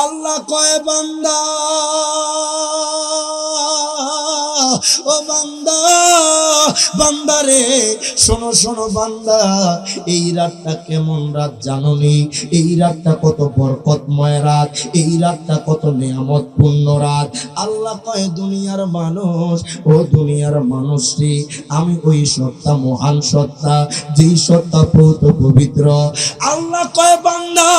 আল্লাহ কয় বান্দা, ও বান্দা, বান্দারে শোনো শোনো বান্দা, এই রাতটা কেমন রাত জানোনি? এই রাতটা কত বরকতময় রাত, এই রাতটা কত নিয়ামতপূর্ণ রাত। আল্লাহ কয় দুনিয়ার মানুষ, ও দুনিয়ার মানুষটি, আমি ওই সত্তা, মহান সত্তা, যেই সত্তা প্রত পবিত্র। আল্লাহ কয় বান্দা,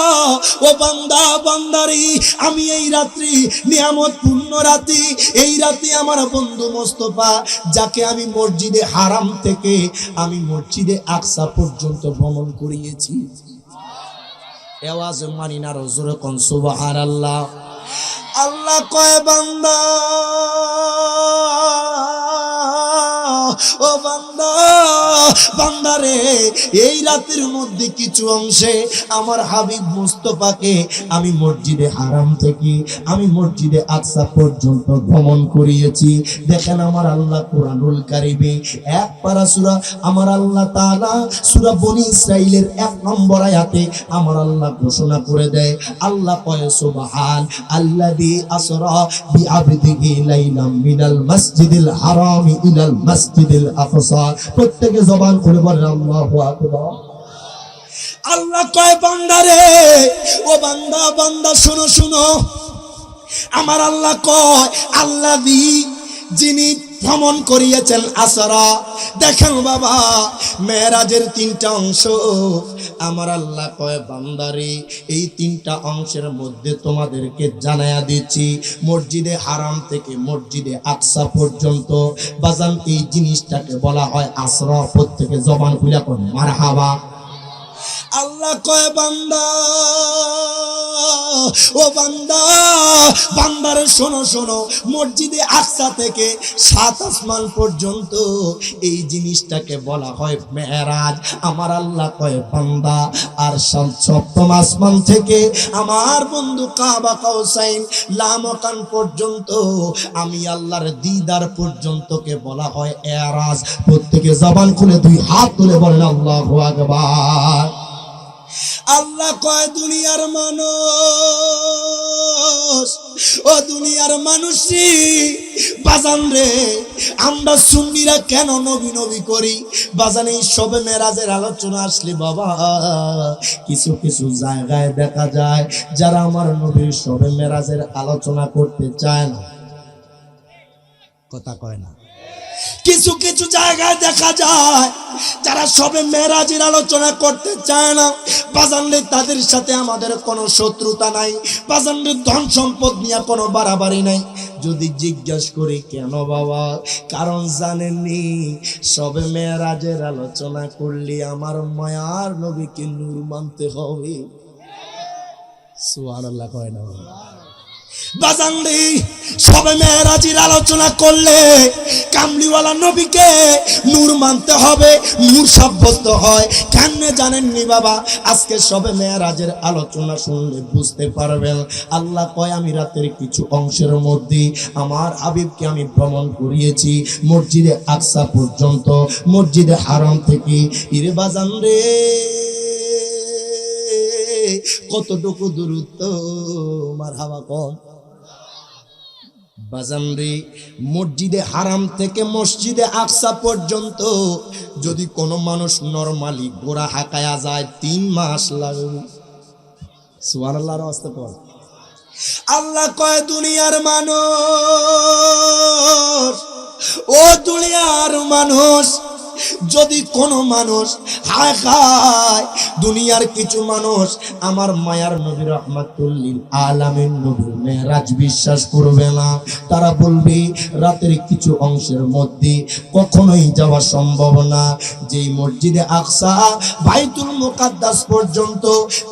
ও বান্দা, বান্দারি, আমি এই রাত্রি নিয়ামতপূর্ণ রাতি, এই রাতে আমার বন্ধু মোস্তফা, যাকে আমি মসজিদে হারাম থেকে আমি মসজিদে আকসা পর্যন্ত ভ্রমণ করিয়েছি। আওয়াজ মানি না রজুর কোন সুবহানাল্লাহ। আল্লাহ কয় বান্দা, ও বান্দা, বান্দারে এই রাতের মধ্যে কিছু অংশে আমার হাবিব মুস্তাফাকে আমি মসজিদে হারাম থেকে আমি মসজিদে আকসা পর্যন্ত ভ্রমণ করিয়েছি। দেখেন আমার আল্লাহ কুরআনুল কারীমে এক পারা সূরা আমার আল্লাহ তাআলা সূরা বনী ইসরাইলের 1 নম্বর আয়াতে আমার আল্লাহ ঘোষণা করে দেয়, আল্লাহ কয় সুবহান আল্লাযী আসরা বিআবদিহি লাইলাম মিনাল মাসজিদিল হারামি ইলাল মাসজিদিল আকসা। প্রত্যেকে জবান করে বলেন আল্লাহু আকবার। আল্লাহ কয় বান্দারে, ও বান্দা, বান্দা শোনো শোনো, আমার আল্লাহ কয় আল্লাযী, যিনি ভ্রমণ করিয়েছেন আসরা। দেখেন বাবা, মেরাজের 3টা অংশ। আমার আল্লাহ কয় বান্দারে, এই 3টা অংশের মধ্যে তোমাদেরকে জানায়া দিচ্ছি, মসজিদে হারাম থেকে মসজিদে আকসা পর্যন্ত বাজান এই জিনিসটাকে বলা হয় আসরা। প্রত্যেকে জবান খুলে কোন মারহাবা। আল্লাহ কয় বান্দা, ও বান্দা, বান্দারে শোনো শোনো, মসজিদে আকসা থেকে 7 আসমান পর্যন্ত এই জিনিসটাকে বলা হয় মেরাজ। আমার আল্লাহ কয় বান্দা, আর 7ম আসমান থেকে আমার বন্ধু কাবা কাউসাইন লামকান পর্যন্ত আমি আল্লাহর দিদার পর্যন্তকে বলা হয় এরাজ। প্রত্যেকে জবান খুলে 2 হাত তুলে বলেন আল্লাহু আকবার। আল্লাহ কয় দুনিয়ার মানুষ, ও দুনিয়ার মানুষই, বাজান রে, আমরা সুন্নিরা কেন নবী নবী করি? বাজান এই সবে মেরাজের আলোচনা আসলে বাবা কিছু কিছু জায়গায় দেখা যায় যারা আমার নবীর সবে মেরাজের আলোচনা করতে চায় না। কথা কয় না। কিছু কিছু জায়গায় দেখা যায় যারা সবে মেরাজের আলোচনা করতে চায় না। বাজানরে তাদের সাথে আমাদের কোনো শত্রুতা নাই, বাজানরে ধন সম্পদ নিয়ে কোনো বাড়াবাড়ি নাই। যদি জিজ্ঞেস করি কেন বাবা, কারণ জানেননি সবে মেরাজের আলোচনা করলে আমার মায়ার নবীকে নূর মানতে হবে। সুবহানাল্লাহ কয় না বাজানরে, সবে মেরাজের আলোচনা করলে কামলিওয়ালা নবীকে নূর মানতে হবে, নূর সাব্যস্ত হয়। কেমনে জানেননি বাবা? আজকে সবে মেরাজের আলোচনা শুনলে বুঝতে পারবেন। আল্লাহ কয় আমি রাতের কিছু অংশের মধ্যে আমার হাবিবকে আমি ভ্রমণ করিয়েছি মসজিদে আকসা পর্যন্ত, মসজিদে হারাম থেকে। ইরে বাজান রে, কতটুকু দূরত্ব, মারহাবা কম। বাজানরে, মসজিদে হারাম থেকে মসজিদে আকসা পর্যন্ত যদি কোনো মানুষ নরমালি ঘোড়া হাঁকায়া যায় 3 মাস লাগবে। সুবহানাল্লাহর আওয়াজটা পড়। আল্লাহ কয় দুনিয়ার মানুষ, ও দুনিয়ার মানুষ, যদি কোনো মানুষ হায় খায়, দুনিয়ার কিছু মানুষ আমার মায়ার নবী রাহমাতুল লিল আলামিন নবীর মেরাজ বিশ্বাস করবে না। তারা বলবে রাতের কিছু অংশের মধ্যে কখনোই যাওয়া সম্ভব না। যেই মসজিদে আকসা বাইতুল মুকাদ্দাস পর্যন্ত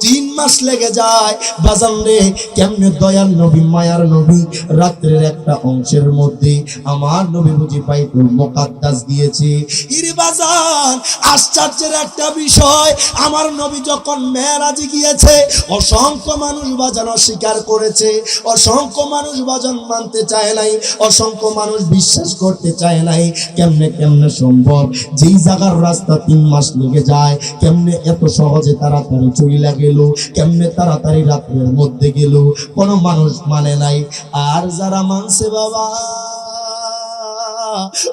3 মাস লেগে যায়। বাজান রে, কেমনে দয়াল নবী মায়ার নবী রাতের একটা অংশের মধ্যে আমার নবী বুঝি বাইতুল মুকাদ্দাস দিয়েছে। বাজান, আশ্চর্যের একটা বিষয়, আমার নবী যখন মেরাজে গিয়েছে অসংখ্য মানুষ বাজান অস্বীকার করেছে, অসংখ্য মানুষ বাজান মানতে চায় নাই, অসংখ্য মানুষ বিশ্বাস করতে চায় নাই। কেমনে কেমনে সম্ভব যেই জায়গার রাস্তা 3 মাস লেগে যায়, কেমনে এত সহজে তাড়াতাড়ি চলে গেল, কেমনে তাড়াতাড়ি রাতের মধ্যে গেল, কোনো মানুষ মানে নাই। আর যারা মানছে বাবা,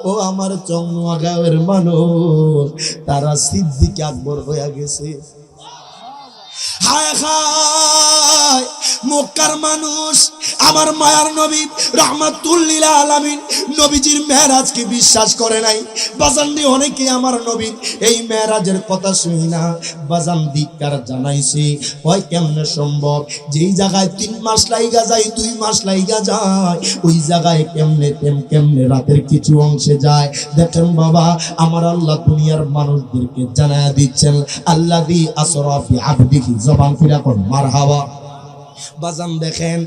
ও আমার চৌনোয়াগাঁওয়ের মানুষ, তারা সিদ্দিক আকবর হয়ে গেছে। হায় হায় মক্কার মানুষ আমার মায়ার নবী রাহমাতুল লিল আলামিন নবীজির মেরাজকে বিশ্বাস করে নাই। বাজানদি অনেকে আমার নবীর এই মেরাজের কথা শুনি না বাজান ধিক্কার জানাইছে। হয় কেমনে সম্ভব যেই জায়গায় 3 মাস লাইগা যায়, 2 মাস লাইগা যায়, ওই জায়গায় কেমনে রাতের কিছু অংশে যায়। দেখেন বাবা, আমার আল্লাহ দুনিয়ার মানুষদেরকে জানায়া দিচ্ছেন আল্লাযী আসরা ফি আবদিহি, জবান খুলে কোন মারহাবা। বাজান দেখেন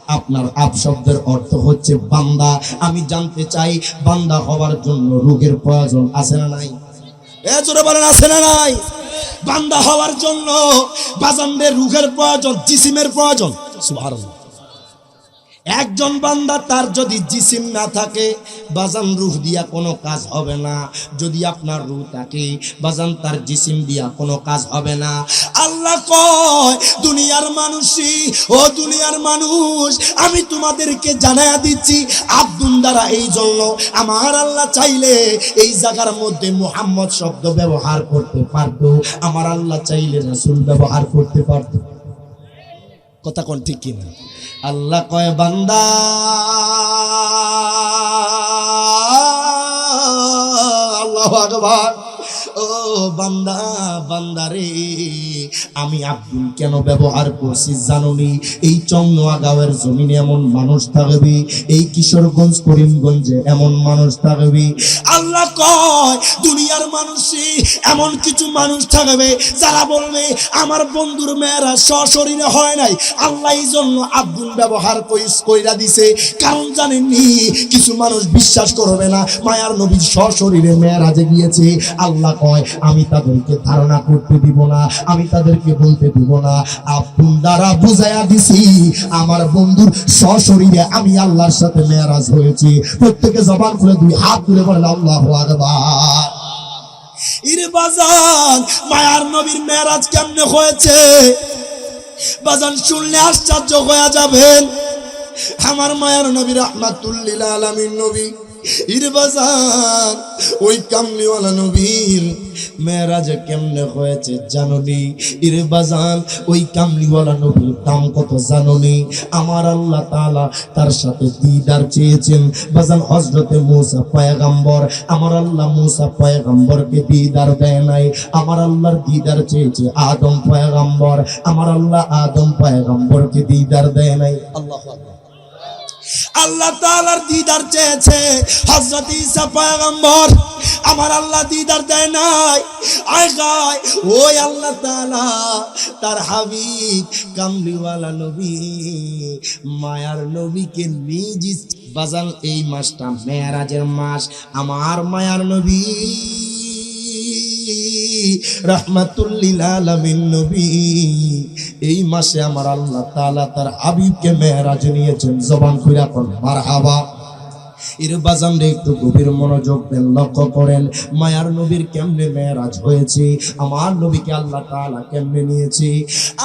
আপনার আপ শব্দের অর্থ হচ্ছে বান্দা। আমি জানতে চাই বান্দা হওয়ার জন্য রূহের প্রয়োজন আছে না নাই? জোরে বলেন আছে না নাই? বান্দা হওয়ার জন্য বাজানদের রূহের প্রয়োজন, জিসিমের প্রয়োজন। সুবহানাল্লাহ। একজন বান্দা তার যদি জিসিম না থাকে বাজান রূহ দিয়া কোনো কাজ হবে না। যদি আপনার রূহ থাকে বাজান তার জিসিম দিয়া কোনো কাজ হবে না। আল্লাহ কয় দুনিয়ার মানুষই, ও দুনিয়ার মানুষ, আমি তোমাদেরকে জানায়া দিচ্ছি আব্দুল দ্বারা। এই জন্য আমার আল্লাহ চাইলে এই জায়গার মধ্যে মুহাম্মদ শব্দ ব্যবহার করতে পারতো, আমার আল্লাহ চাইলে রাসূল ব্যবহার করতে পারতো। কথা কোন ঠিক কিনা? আল্লাহ কয় বান্দা আল্লাহু আকবার, ও বান্দা বান্দারে আমি আব্দুল কেন ব্যবহার করছি জানুনি? এই চৌনোয়াগাঁওয়ের জমিনে এমন মানুষ থাকবে, এই কিশোরগঞ্জ করিমগঞ্জে এমন মানুষ থাকবে। আল্লাহ কয় দুনিয়ার মানুষই এমন কিছু মানুষ থাকবে যারা বলবে আমার বন্ধুর মেয়েরা সশরীরে হয় নাই, আল্লাহ এই জন্য আব্দুল ব্যবহার কইরা দিছে। কারণ জানেননি, কিছু মানুষ বিশ্বাস করবে না মায়ার নবীর সশরীরে মেয়েরাজে গিয়েছে। আল্লাহ কয় আমি তাদেরকে ধারণা করতে দিব না, আমি তাদেরকে বলতে দিব না। আব্দুল দ্বারা বুঝাইয়া দিছি আমার বন্ধুর সশরীরে আমি আল্লাহর সাথে মেরাজ হয়েছি। প্রত্যেকে জবান খুলে 2 হাত তুলে বলেন আল্লাহু আকবার। ইরে বাজান, মায়ার নবীর মেরাজ কেমনে হয়েছে বাজান শুনলে আশ্চর্য হয়ে যাবেন। আমার মায়ার নবী রাহমাতুল লিল আলামিন নবী ইরে বাজান, ওই কামলিওয়ালা নবীর মেরাজে কেমনে হয়েছে জানোনি? ইরে বাজান, ওই কামলিওয়ালা নবীর দাম কত জানোনি? আমার আল্লাহ তাআলা তার সাথে দিদার চেয়েছেন বাজান হযরতে মূসা পয়গম্বর। আমার আল্লাহ মূসা পয়গম্বরকে দিদার দেয় নাই, আমার আল্লাহর দিদার চেয়েছে আদম পয়গম্বর। আমার আল্লাহ আদম পয়গম্বরকে দিদার দেয় নাই। আল্লাহু আকবার। আল্লাহ তাআলার দিদার চেয়েছে হযরত ঈসা পয়গম্বর, আমার আল্লাহ দিদার দেয় নাই। আয় গায় ওই আল্লাহ তাআলা তার হাবিব কামলিওয়ালা নবী মায়ার নবীকে নিজ বাজান এই মাসটা মেরাজের মাস। আমার মায়ার নবী রাহমাতুল লিল আলামিন নবী এই মাসে আমার আল্লাহ তাআলা তার হাবিবকে মেরাজ নিয়েছেন। জবান খুলে কোন মারহাবা। এর বাজান রে একটু গভীর মনোযোগ দেন, লক্ষ্য করেন মায়ার নবীর কেমনে মেরাজ হয়েছে, আমার নবীকে আল্লাহ তাআলা কেমনে নিয়েছে।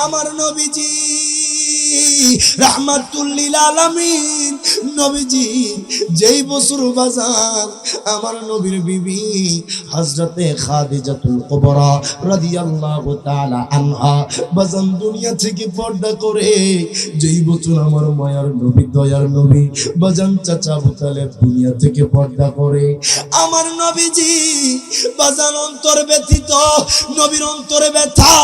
আমার নবীজি রাহমাতুল লিল আলামিন নবীজি যেই বছর বাজান আমার নবীর বিবি হযরতে খাদিজাতুল কুবরা রাদিয়াল্লাহু তাআলা আনহা বাজান দুনিয়া থেকে পর্দা করে, যেই বছর আমার মায়ার নবী দয়ার নবী বাজান চাচা আবু তালেব দুনিয়া থেকে পর্দা করে, আমার নবীজি বাজান অন্তর ব্যথিত, নবীর অন্তরে ব্যথা।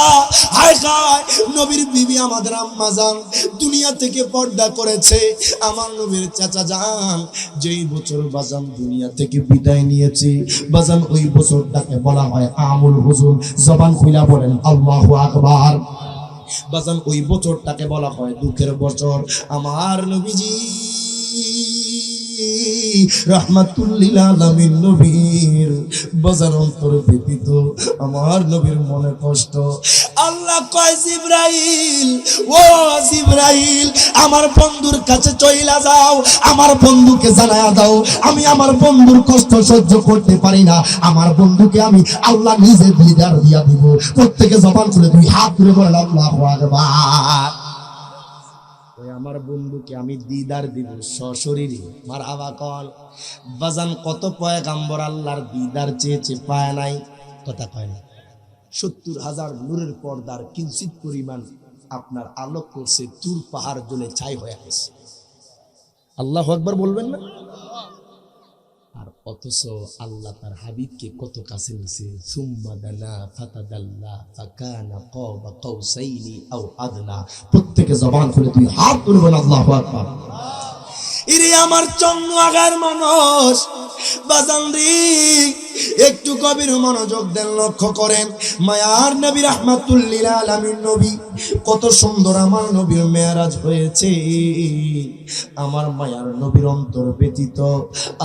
হায় হায়, নবীর বিবি আমাদের আম্মা জান দুনিয়া থেকে পর্দা করেছে। আমার নবীর চাচা জান যেই বছর বাজান দুনিয়া থেকে বিদায় নিয়েছে বাজান ওই বছরটাকে বলা হয় আমুল হুজুন। জবান খুলে বলেন আল্লাহু আকবার। বাজান ওই বছরটাকে বলা হয় দুঃখের বছর। আমার নবীজি রাহমাতুল লিল আলামিন নবীর বাজার অন্তর ব্যতীত আমার নবীর মনে কষ্ট। আল্লাহ কয় জিবরাইল, ও জিবরাইল, আমার বন্ধুর কাছে চইলা যাও, আমার বন্ধুকে জানায়া দাও আমি আমার বন্ধুর কষ্ট সহ্য করতে পারি না, আমার বন্ধুকে আমি আল্লাহ নিজে দিদার দিয়া দিব। প্রত্যেকে জবান খুলে দুই হাত তুলে বলেন আল্লাহু আকবার। ওই আমার বন্ধুকে আমি দিদার দিব সশরীরে, মারহাবা কল। বাজান কত পয়গাম্বর আল্লাহর দিদার চেয়েছে, পায় নাই, কথা কয় না। 70,000 নূরের পর্দার কিঞ্চিত পরিমাণ আপনার আলোক করছে, তুর পাহাড় জ্বলে ছাই হয়ে গেছে। আল্লাহু আকবার বলবেন না? আর অথচ আল্লাহ তার হাবিবকে কত কাছে নিছে। সুম্মা দানা ফাতাদাল্লা ফাকানা কাবা কাউসাইনি আও আদনা। প্রত্যেকে জবান খুলে দুই হাত তুলবেন আল্লাহু আকবার। ইরে আমার চন্নু আগার মানুষ বাজান রে, একটু গভীর মনোযোগ দেন, লক্ষ্য করেন। মায়ার নবী রাহমাতুল লিল আলামিন নবী, কত সুন্দর আমার নবীর মেরাজ হয়েছে। আমার মায়ার নবীর অন্তর ব্যতীত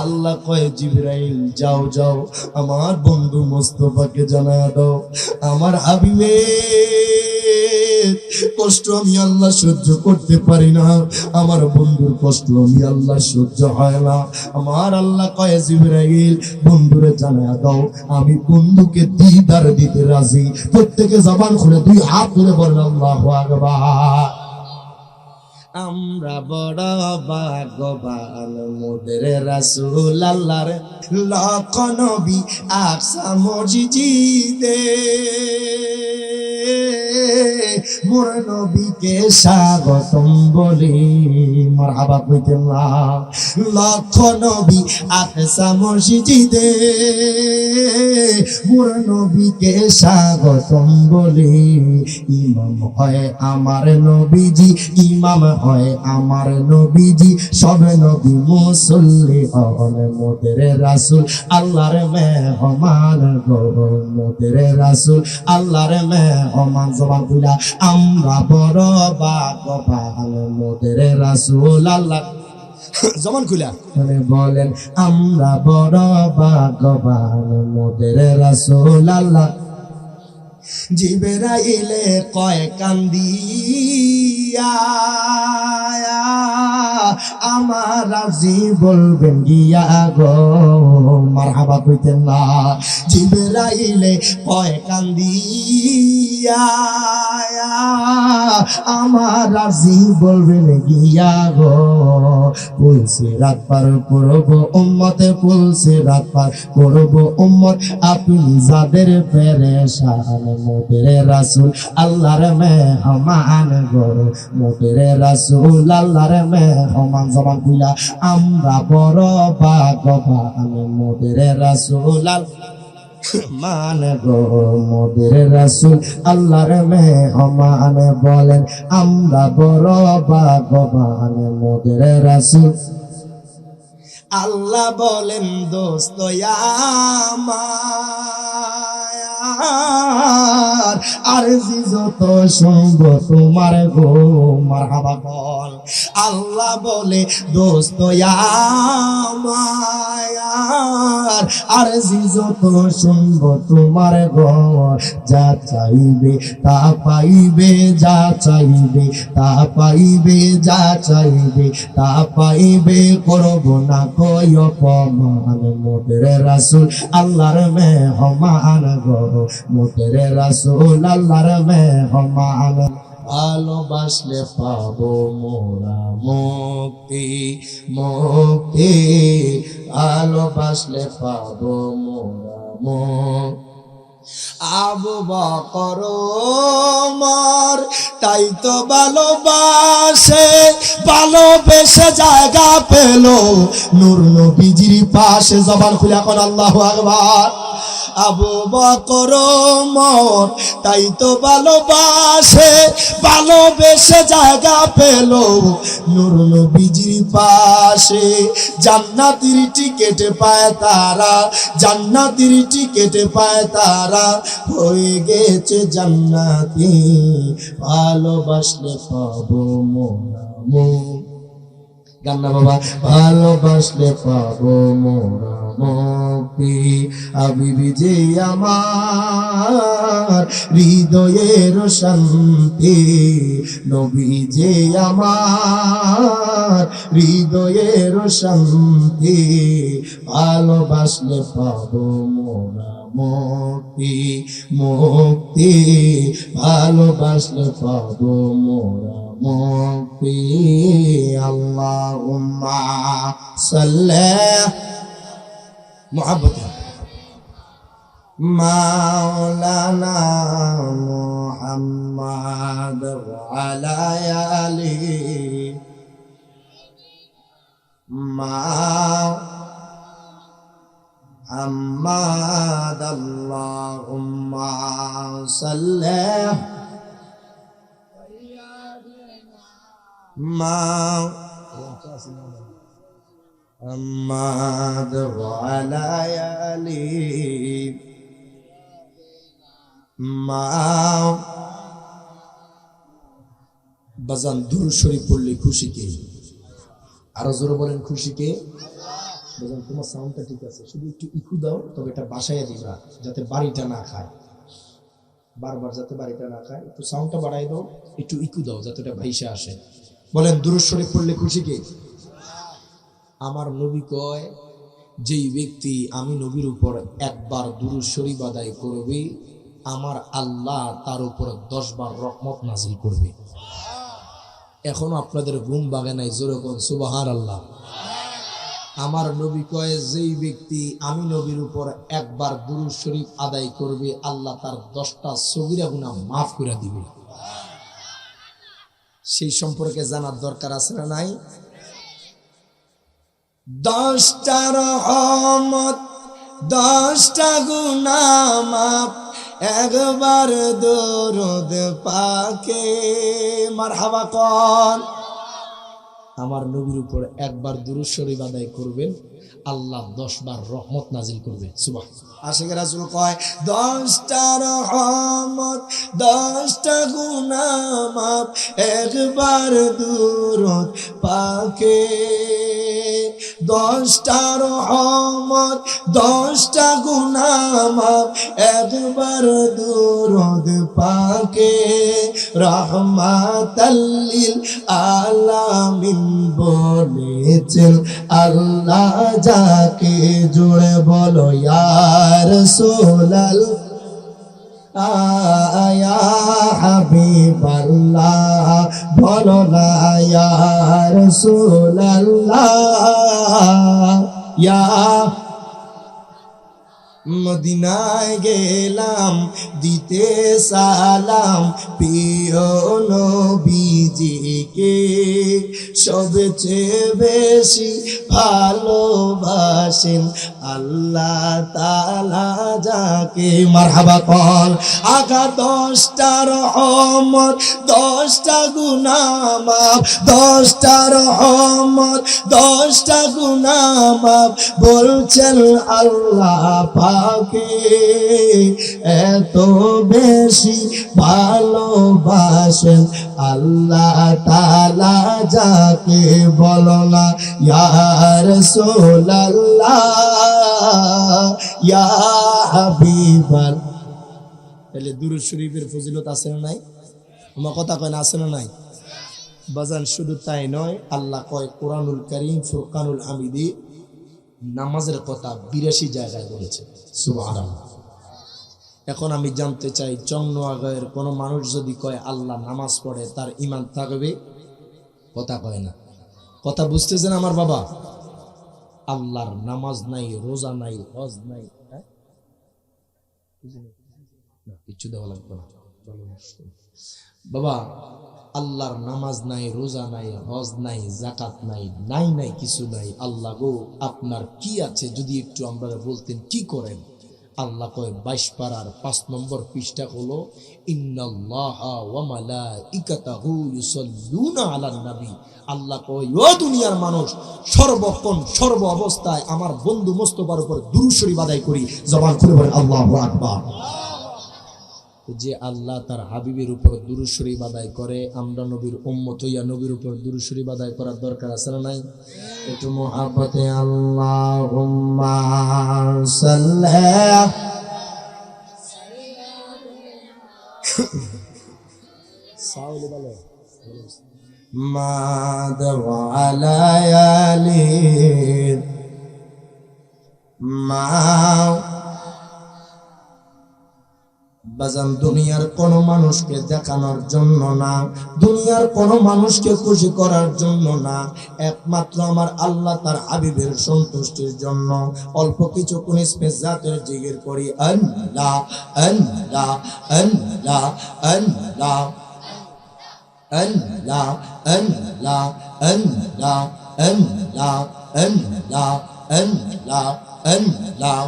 আল্লাহ কয় জিবরাইল যাও যাও আমার বন্ধু মুস্তাফাকে জানায়া দাও আমার হাবিবের কষ্ট আমি আল্লাহ সহ্য করতে পারি না, আমার বন্ধুর কষ্ট আমি আল্লাহ সহ্য হয় না। আমার আল্লাহ কয় জিবরাইল বন্ধুরে জানায়া দাও আমি বন্ধুকে দিদার দিতে রাজি। প্রত্যেকে জবান খুলে দুই হাত তুলে বলেন আল্লাহু আকবার। আমরা বড় ভাগ্যবান মোদের রাসূল আল্লাহর লাখ নবী আকসা মসজিদে মোর নবীকে স্বাগতম বলি, মারহাবা কইতেন না। লাখ নবী আকসা মসজিদে মোর নবীকে স্বাগতম বলি। ইমাম হয় আমার নবীজি, ইমাম হয় আমার নবীজি, সব নবী মুসল্লি হন মোদের রাসূল আল্লাহর মেহমান গো, মোদের রাসূল আল্লাহর মেহমান। জবান খুলা আমরা বড় ভাগ্যবান মোদের রাসূল আল্লাহ, জবান খুলা বলেন আমরা বড় ভাগ্যবান মোদের রাসূল আল্লাহ। জিবরাইলে কয় কান্দিয়া আমার রাজি বলবেন গিয়া গো, মারহাবা কইতেন না। জিবরাইলে কয় কান্দিয়া আমার রাজি বলবেন গিয়া গো, পুলসে রাত পার করব উম্মতে, পুলসে রাত পার করব উম্মত, আপনি যাদের পেরেশান মোদের রাসূল আল্লাহর মেহমান গো, মোদের রাসূল আল্লাহর মেহমান। জবান খুলা আমরা বড় ভাগ্যবান মোদের রাসূল মান গো, মোদের রাসূল আল্লাহর মেহমান। বলেন আমরা বড় ভাগ্যবান মোদের রাসূল। আল্লাহ বলেন দোস্ত আমার আরজি যত শুনব তোমার গো, মারহাবা বল। আল্লাহ বলে দোস্ত আমার আরজি যত শুনব তোমার গো, যা চাইবে তা পাইবে, যা চাইবে তা পাইবে, যা চাইবে তা পাইবে, করব না কই অপমান মোদের রাসূল আল্লাহর মেহমান গো, মোদের রাসূল আল্লাহর মেহমান। ভালোবাসলে পাবো মোরা মুক্তি, মুক্তি ভালোবাসলে পাবো মোরা মুক্তি। আবু বকর ওমর তাই তো ভালোবাসে, ভালোবেসে জায়গা পেল নূর নবীজির পাশে। জবান খুলে এখন আল্লাহু আকবার। আবু বকর ওমর তাই তো ভালোবাসে, ভালোবেসে জায়গা পেল নূর নবীজির পাশে। জান্নাতের টিকেট পায় তারা, জান্নাতের টিকেট পায় তারা, হয়ে গেছে জান্নাতি, ভালোবাসলে পাবো মোরা মুক্তি। গান না বাবা? ভালোবাসলে পাবো মোরা মুক্তি, হাবিবি যে আমার হৃদয়ের শান্তি, নবী যে আমার হৃদয়ের শান্তি, ভালোবাসলে পাবো মোরা মুক্তি, মুক্তি, ভালোবাসলে পাবো মোরা মুক্তি। আল্লাহুম্মা সাল্লি মুহাব্বত মাওলানা মুহাম্মদ ওয়া আলা আলি মুহাম্মদ। আল্লাহুম্মা সাল্লি মুহাম্মদ ওয়া আলা আলি বাজান। দুরূদ শরীফ পড়লে খুশি কে? আরো জোরে বলেন, খুশি কে? বাজান তোমার সাউন্ডটা ঠিক আছে, শুধু একটু ইকু দাও, তবে এটা বাসায় দিবা যাতে বাড়িটা না খায়, বারবার যাতে বাড়িটা না খায়। একটু সাউন্ডটা বাড়াই দাও, একটু ইকু দাও যাতে এটা ভাইসা আসে। বলেন দুরূদ শরীফ পড়লে খুশি কে? আমার নবী কয়, যেই ব্যক্তি আমি নবীর উপর একবার দুরূদ শরীফ আদায় করবে, আমার আল্লাহ তার উপর 10 বার রহমত নাজিল করবে। এখনো আপনাদের ঘুম ভাঙে নাই? জোরে বলেন সুবহানাল্লাহ। আমার নবী কয়, যেই ব্যক্তি আমি নবীর উপর একবার দুরূদ শরীফ আদায় করবে, আল্লাহ তার 10টা সগীরা গুনাহ মাফ করে দিবে। সেই সম্পর্কে জানার দরকার আছে না নাই? 10টা রহমত, 10টা গুনাহ মাফ, একবার দরুদ পাকে মারহাবা কর। আমার নবীর উপর একবার দুরূদ শরীফ আদায় করবেন, আল্লাহ 10 বার রহমত নাজিল করবে। সুবহানাল্লাহ। আশিক রাসূল কয়, 10টা রহমত, 10টা গুনাহ মাফ, একবার দুরূদ পাকে। 10টা রহমত, 10টা গুনাহ মাফ, একবার দুরূদ পাকে। রাহমাতাল লিল আলামিন বলেছেন আল্লাহ যাকে, জোড়ে বলো ইয়া রাসূলুল্লাহ, ইয়া হাবিবাল্লাহ, বলো না ইয়া রাসূলুল্লাহ। ইয়া মদিনায় গেলাম দিতে সালাম, প্রিয় নবীজিকে সবচেয়ে বেশি ভালোবাসেন আল্লাহ তাআলা যাকে। মারহাবা কর। আগা 10টা রহমত, 10টা গুনাহ মাফ, 10টা রহমত, 10টা গুনাহ মাফ, বলছেন আল্লাহ পাকে। এত বেশি ভালোবাসেন আল্লাহ তাআলা যাকে, বলো না ইয়া রাসূলুল্লাহ, ইয়া হাবিবাল্লাহ। তাহলে দুরূদ শরীফের ফজিলত আছে না নাই? আমার কথা কয় না, আছে না নাই? বাজান শুধু তাই নয়, আল্লাহ কয় কোরআনুল কারীম ফুরকানুল হামিদি নামাজের কথা 82 জায়গায় বলেছে। সুবহানাল্লাহ। এখন আমি জানতে চাই, চংনোয়াগাঁয়ের কোনো মানুষ যদি কয় আল্লাহ নামাজ পড়ে, তার ঈমান থাকবে? কথা কয় না। কথা বুঝতেছেন আমার বাবা? আল্লাহর নামাজ নাই, রোজা নাই, হজ নাই, কিচ্ছু দেওয়া লাগবে না বাবা। আল্লাহর নামাজ নাই, রোজা নাই, হজ নাই, যাকাত নাই, নাই নাই কিছু নাই। আল্লাহ গো আপনার কি আছে যদি একটু আমরা বলতেন, কি করেন? আল্লাহ কয় 22 পারার 5 নম্বর পৃষ্ঠা হলো, ইন্নাল্লাহা ওয়া মালাইকাতাহু ইউসাল্লুনা আলান নবী। আল্লাহ কয়, ও দুনিয়ার মানুষ, সর্বক্ষণ সর্ব অবস্থায় আমার বন্ধু মুস্তাফার উপর দুরূদ শরীফ আদায় করি। জবান খুলে বলেন আল্লাহু আকবার। যে আল্লাহ তার হাবিবের উপর দুরূদ শরীফ আদায় করে, আমরা নবীর উম্মত হইয়া নবীর উপর দুরূদ শরীফ আদায় করার দরকার আছে না নাই? একটু মুহাব্বতে আল্লাহুম্মা সাল্লি সাউলি বলে মাদ ওয়া আলা আলি মা বাজান দুনিয়ার কোন মানুষকে দেখানোর জন্য না, দুনিয়ার কোন মানুষকে খুশি করার জন্য না, একমাত্র আমার আল্লাহ তার হাবিবের সন্তুষ্টির জন্য অল্প কিছুক্ষণ জাতের জিকির করি আল্লাহ আল্লাহ আল্লাহ আল্লাহ আল্লাহ আল্লাহ আল্লাহ আল্লাহ আল্লাহ আল্লাহ আল্লাহ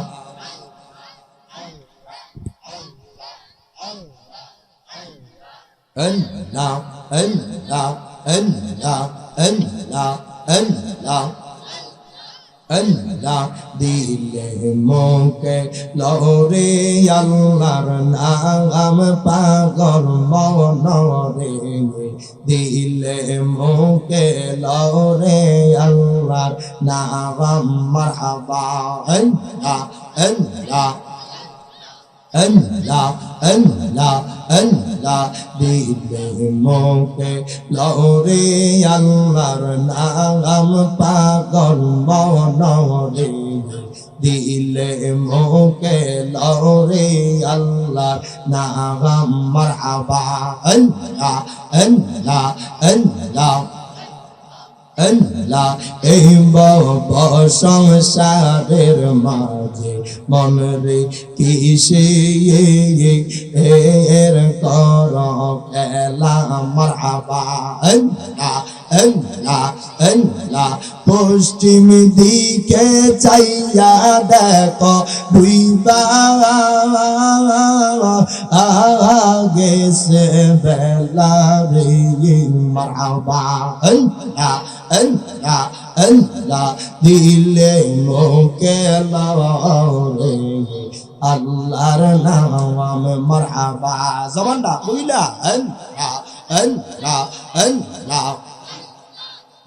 Allah, Allah, Allah, Allah, Allah, Allah, দিলে মুখে লরে আল্লাহর নাম পাগল মনরে, দিলে মুখে লরে আল্লাহর নাম মারহাবা আল্লাহ আল্লাহ Allah, Allah, Allah, দিলে মুখে লরে আল্লাহর নাম পাগল মনরে, দিলে মুখে লরে আল্লাহর নাম মারহাবা আল্লাহ আল্লাহ আল্লাহ আল্লাহ। এই সংসারের মাঝে মনরে কিসে এর কর খেলা মারহাবা আল্লাহ আল্লাহ আল্লাহ। পশ্চিম দিকে চাইয়া দেখো বুইবা গেছে বেলা রে মারহাবা আল্লাহ আল্লাহ আল্লাহ, দিলে মুখে লরে আল্লাহর নাম মারহাবা। জবানটা কইলা আল্লাহ আল্লাহ আল্লাহ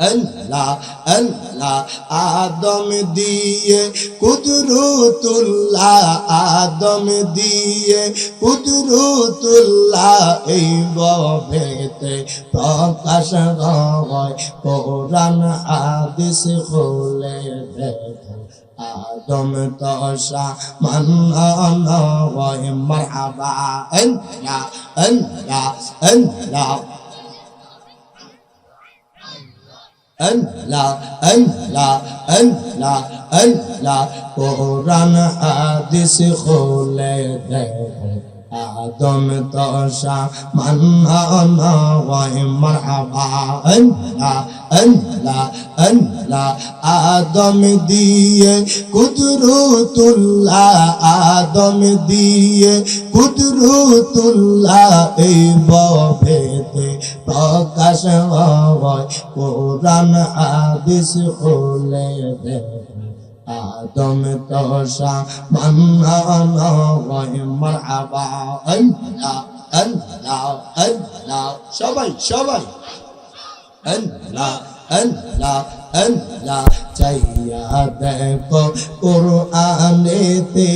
আল্লাহ আল্লাহ। আদম দিয়ে কুদরতুল্লাহ, আদম দিয়ে কুদরতুল্লাহ, এই ভবেতে প্রকাশ হয় কোরআন হাদিস খুলে দেখো। আদম তশা মান হয় মারহাবা আল্লাহ আল্লাহ আল্লাহ আল্লাহ আল্লাহ আল্লাহ আল্লাহ। কোরআন হাদিস খুলে দেখো। আদম তশা মান হয় মারহাবা আল্লাহ আল্লাহ আল্লাহ। আদম দিয়ে কুদরতুল্লাহ, আদম দিয়ে কুদরতুল্লাহ, এই ভবেতে প্রকাশ হয় কোরআন হাদিস খুলে দেখো। আদম তশা মান হয় মারহাবা আল্লাহ আল্লাহ আল্লাহ। সবাই সবাই আল্লাহ আল্লাহ আল্লাহ। চাইয়া দেখো কোরআনেতে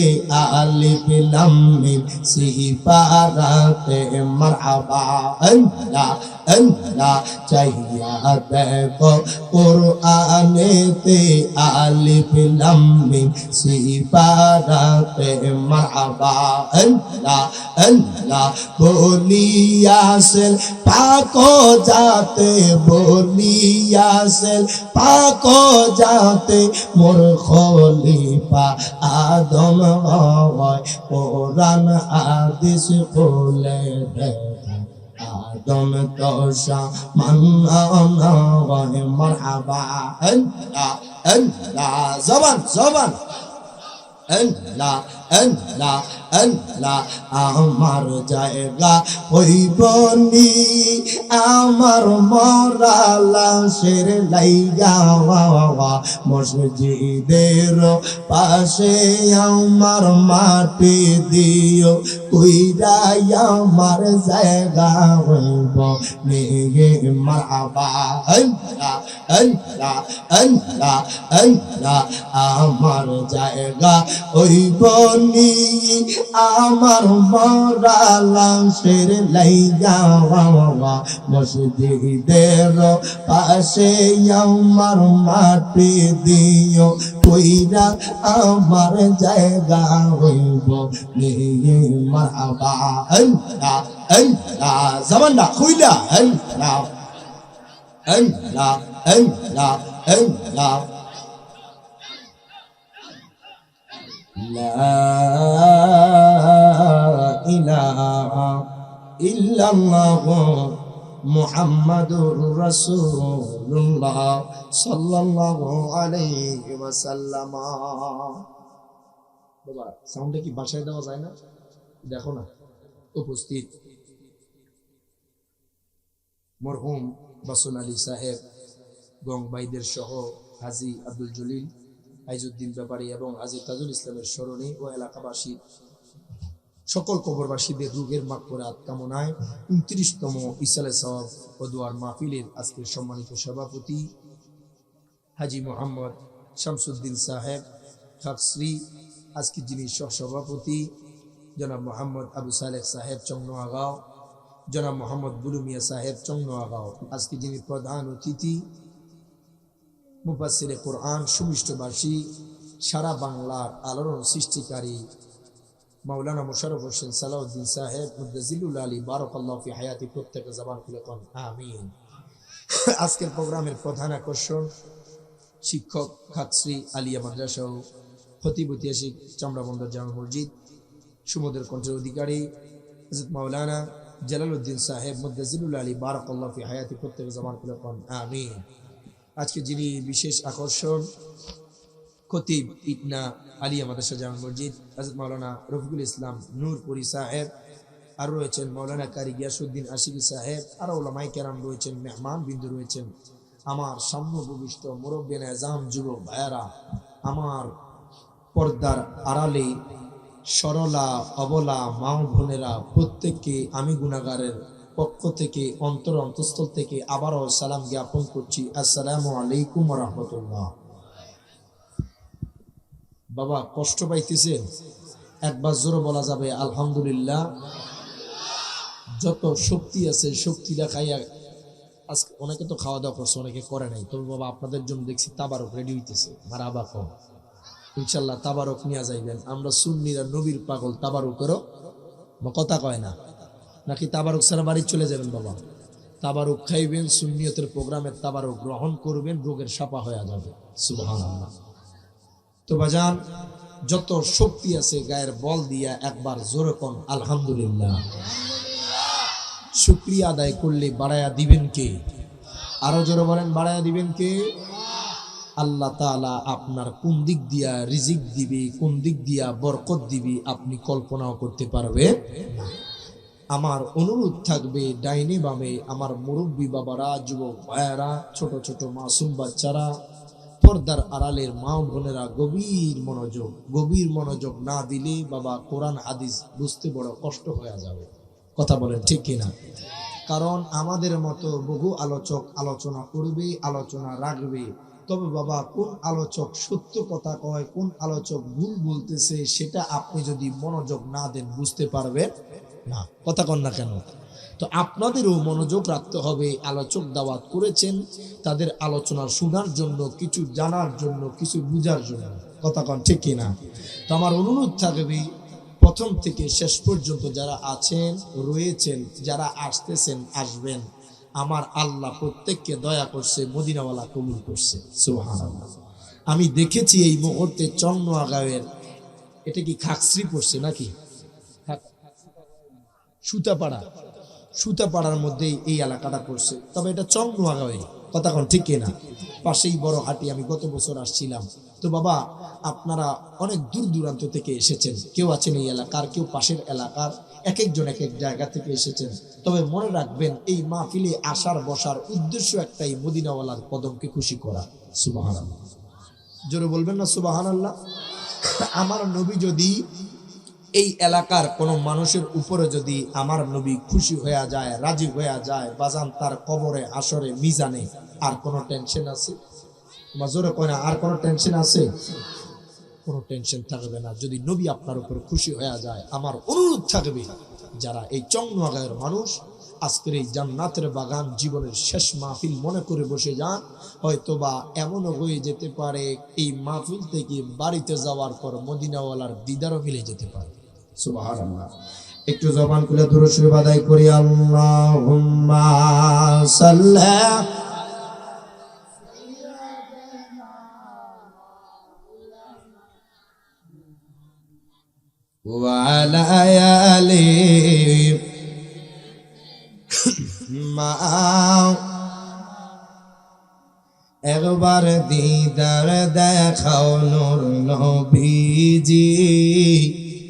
আলিফ লাম মিম সিফারাতে মারহাবা আল্লাহ আল্লাহ। চাইয়া দেখো কোরআনেতে আলিফ লাম মিম সিফারাতে মারহাবা আল্লাহ আল্লাহ। বলিয়াছেন পাক যাতে, বলিয়াছেন পাক যাতে মোর খলিফা আদম হয় কোরআন হাদিস খুলে দেখো। আদম তশা মান হয় মারহাবা আল্লাহ আল্লাহ। জবান জবান আল্লাহ আল্লাহ আল্লাহ আমার জায়গা হইবনি আমার মরা লাশের লাইগা মসজিদের পাশে আমার মাটি দিও কইরা আমার জায়গা হইব নিগে মারহাবা আল্লাহ আল্লাহ আল্লাহ আল্লাহ আমার জায়গা হইবনি আমার মরা লাশের লাইগা মসজিদের পাশে আমার মাটি দিও কইরা আমার জায়গা হইব নিগে মারহাবা আল্লাহ আল্লাহ জামানটা খুইলা আল্লাহ আল্লাহ আল্লাহ আল্লাহ লা ইলাহা ইল্লাল্লাহ মুহাম্মাদুর রাসূলুল্লাহ সাল্লাল্লাহু আলাইহি ওয়াসাল্লাম। বাবা সাউন্ডটা কি বাসায় দেওয়া যায় না? দেখো না উপস্থিত মরহুম বাসুল আলী সাহেব গংবাইদের সহ হাজী আব্দুল জলিল আইজুদ্দিন ব্যাপারী এবং হাজী তাজুল ইসলামের স্মরণে ও এলাকাবাসী সকল কবরবাসীদের রুহের মাগফিরাত কামনায় 29তম ইসালে সওয়াব ও দোয়ার মাহফিলের আজকের সম্মানিত সভাপতি হাজী মোহাম্মদ শামসুদ্দিন সাহেব খাকসরি, আজকে যিনি সহসভাপতি জনাব মোহাম্মদ আবু সালেহ সাহেব চংনোয়াগাঁও, জনাব মোহাম্মদ বুলু মিয়া সাহেব চংনোয়াগাঁও, আজকে যিনি প্রধান অতিথি মুফাসসিরে কোরআন সুমিষ্টভাষী সারা বাংলার আলোড়ন সৃষ্টিকারী মাওলানা মোশাররফ হোসেন সালাউদ্দিন সাহেব মুদ্দাজিলুল আলী বারাকাল্লাহু ফি হায়াতি, প্রত্যেকে জবান খুলে কোন আমিন। আজকের প্রোগ্রামের প্রধান আকর্ষণ শিক্ষক খাকসরি আলিয়া মাদ্রাসা ও খতিব ঐতিহাসিক চামড়াবন্দর জামে মসজিদ সুমদের কণ্ঠের অধিকারী হযরত মাওলানা জালালউদ্দিন সাহেব মুদ্দাজিলুল আলী বারাকাল্লাহু ফি হায়াতি, প্রত্যেকে জবান খুলে কোন আমিন। আজকে যিনি বিশেষ আকর্ষণ খতিব ইটনা আলিয়া মাদ্রাসা জামে মসজিদ হযরত মাওলানা রফিকুল ইসলাম নূরপুরি সাহেব, আর রয়েছেন মাওলানা কারি গিয়াসউদ্দিন আশিকি সাহেব, আর উলামায়ে কেরাম রয়েছেন, মেহমান বিন্দু রয়েছেন, আমার সামনে ভূমিষ্ঠ মুরব্বিয়ান আযম যুবক ভাইয়ারা, আমার পর্দার আড়ালে সরলা অবলা মা বোনেরা, প্রত্যেককে আমি গুনাহগারের পক্ষ থেকে অন্তঃস্থল থেকে আবারও সালাম জ্ঞাপন করছি, আসসালামু আলাইকুম ওয়া রাহমাতুল্লাহ। বাবা কষ্ট পাইতেছেন? একবার জোরে বলা যাবে আলহামদুলিল্লাহ। যত শক্তি আছে শক্তিটা খাইয়া, আজকে অনেকে তো খাওয়া দাওয়া করছে, অনেকে করে নাই, তবে বাবা আপনাদের জন্য দেখছি তাবারক রেডি হইতেছে, মারহাবা কম, ইনশাল্লাহ তাবারক নিয়ে যাইবেন। আমরা সুন্নিরা নবীর পাগল, তাবারকেরও কথা কয় না, নাকি তাবারক ছাড়া বাড়ি চলে যাবেন? বাবা তাবারক খাইবেন, সুন্নিয়তের প্রোগ্রামের তাবারক গ্রহণ করবেন, রোগের সাফা হয়ে যাবে। সুবহানাল্লাহ। তো বাজান যত শক্তি আছে গায়ের বল দিয়া একবার জোরে কোন আলহামদুলিল্লাহ। শুকরিয়া আদায় করলে বাড়ায়া দিবেন কে? আরো জোরে বলেন, বাড়ায়া দিবেন কে? আল্লাহ তাআলা আপনার কোন দিক দিয়া রিজিক দিবে, কোন দিক দিয়া বরকত দিবে আপনি কল্পনাও করতে পারবেন না। আমার অনুরোধ থাকবে ডাইনে বামে আমার মুরব্বী বাবারা, যুবক ভাইয়েরা, ছোট ছোট মাসুম বাচ্চারা, পর্দার আড়ালের মা বোনেরা, গভীর মনোযোগ না দিলে বাবা কোরআন হাদিস বুঝতে বড় কষ্ট হয়ে যাবে। কথা বলেন ঠিক কিনা? কারণ আমাদের মতো বহু আলোচক আলোচনা করবে, আলোচনা রাখবে, তবে বাবা কোন আলোচক সত্য কথা কয়, কোন আলোচক ভুল বলতেছে, সেটা আপনি যদি মনোযোগ না দেন বুঝতে পারবেন না। কথা কন না কেন? তো আপনাদেরও মনোযোগ রাখতে হবে। আলোচক দাওয়াত করেছেন তাদের আলোচনা শোনার জন্য, কিছু জানার জন্য, কিছু বুঝার জন্য। কথা কন ঠিক কিনা? তো আমার অনুরোধ থাকবে প্রথম থেকে শেষ পর্যন্ত যারা আছেন রয়েছেন, যারা আসতেছেন আসবেন, আমার আল্লাহ প্রত্যেককে দয়া করছে, মদিনাওয়ালা কবুল করছে। সুবহানাল্লাহ। আমি দেখেছি এই মুহূর্তে চন্নোয়াগাঁওয়ের, এটা কি খাকসরি পড়ছে নাকি সুতাপাড়ার মধ্যেই এই এলাকাটা পড়ছে, তবে এটা চন্নোয়াগাঁওয়ে। কথা কোন ঠিক কিনা? পাশেই বড় হাটি। আমি গত বছর আসছিলাম, তো বাবা, আপনারা অনেক দূর দূরান্ত থেকে এসেছেন, কেউ আছেন এই এলাকার, কেউ পাশের এলাকার, এক একজন এক এক জায়গা থেকে এসেছেন। তবে মনে রাখবেন, এই মাহফিলে আসার বসার উদ্দেশ্য একটাই, মদিনাওয়ালার কদমকে খুশি করা। সুবহানাল্লাহ, জোরে বলবেন না সুবহানাল্লাহ? আমার নবী যদি এই এলাকার কোন মানুষের উপরে যদি আমার নবী খুশি হয়ে যায়, রাজি হয়ে যায়, বাজান, তার কবরে, আসরে, মিজানে আর কোনো টেনশন আছে? জোরে কয় না, আর কোনো টেনশন আছে? কোনো টেনশন থাকবে না যদি নবী আপনার উপর খুশি হয়ে যায়। আমার অনুরোধ থাকবে, যারা এই চংনোয়াগাঁয়ের মানুষ, আজকের এই জান্নাতের বাগান জীবনের শেষ মাহফিল মনে করে বসে যান। হয়তোবা এমনও হয়ে যেতে পারে এই মাহফিল থেকে বাড়িতে যাওয়ার পর মদিনাওয়ালার দিদারও মিলে যেতে পারে। সুবহানাল্লাহ। একটু জবান খুলে দুরূদ শরীফ আদায় করি। আল্লাহুম্মা সাল্লি ওয়া আলা আলি মা। একবার দিদার দেখাও নূর নবীজি,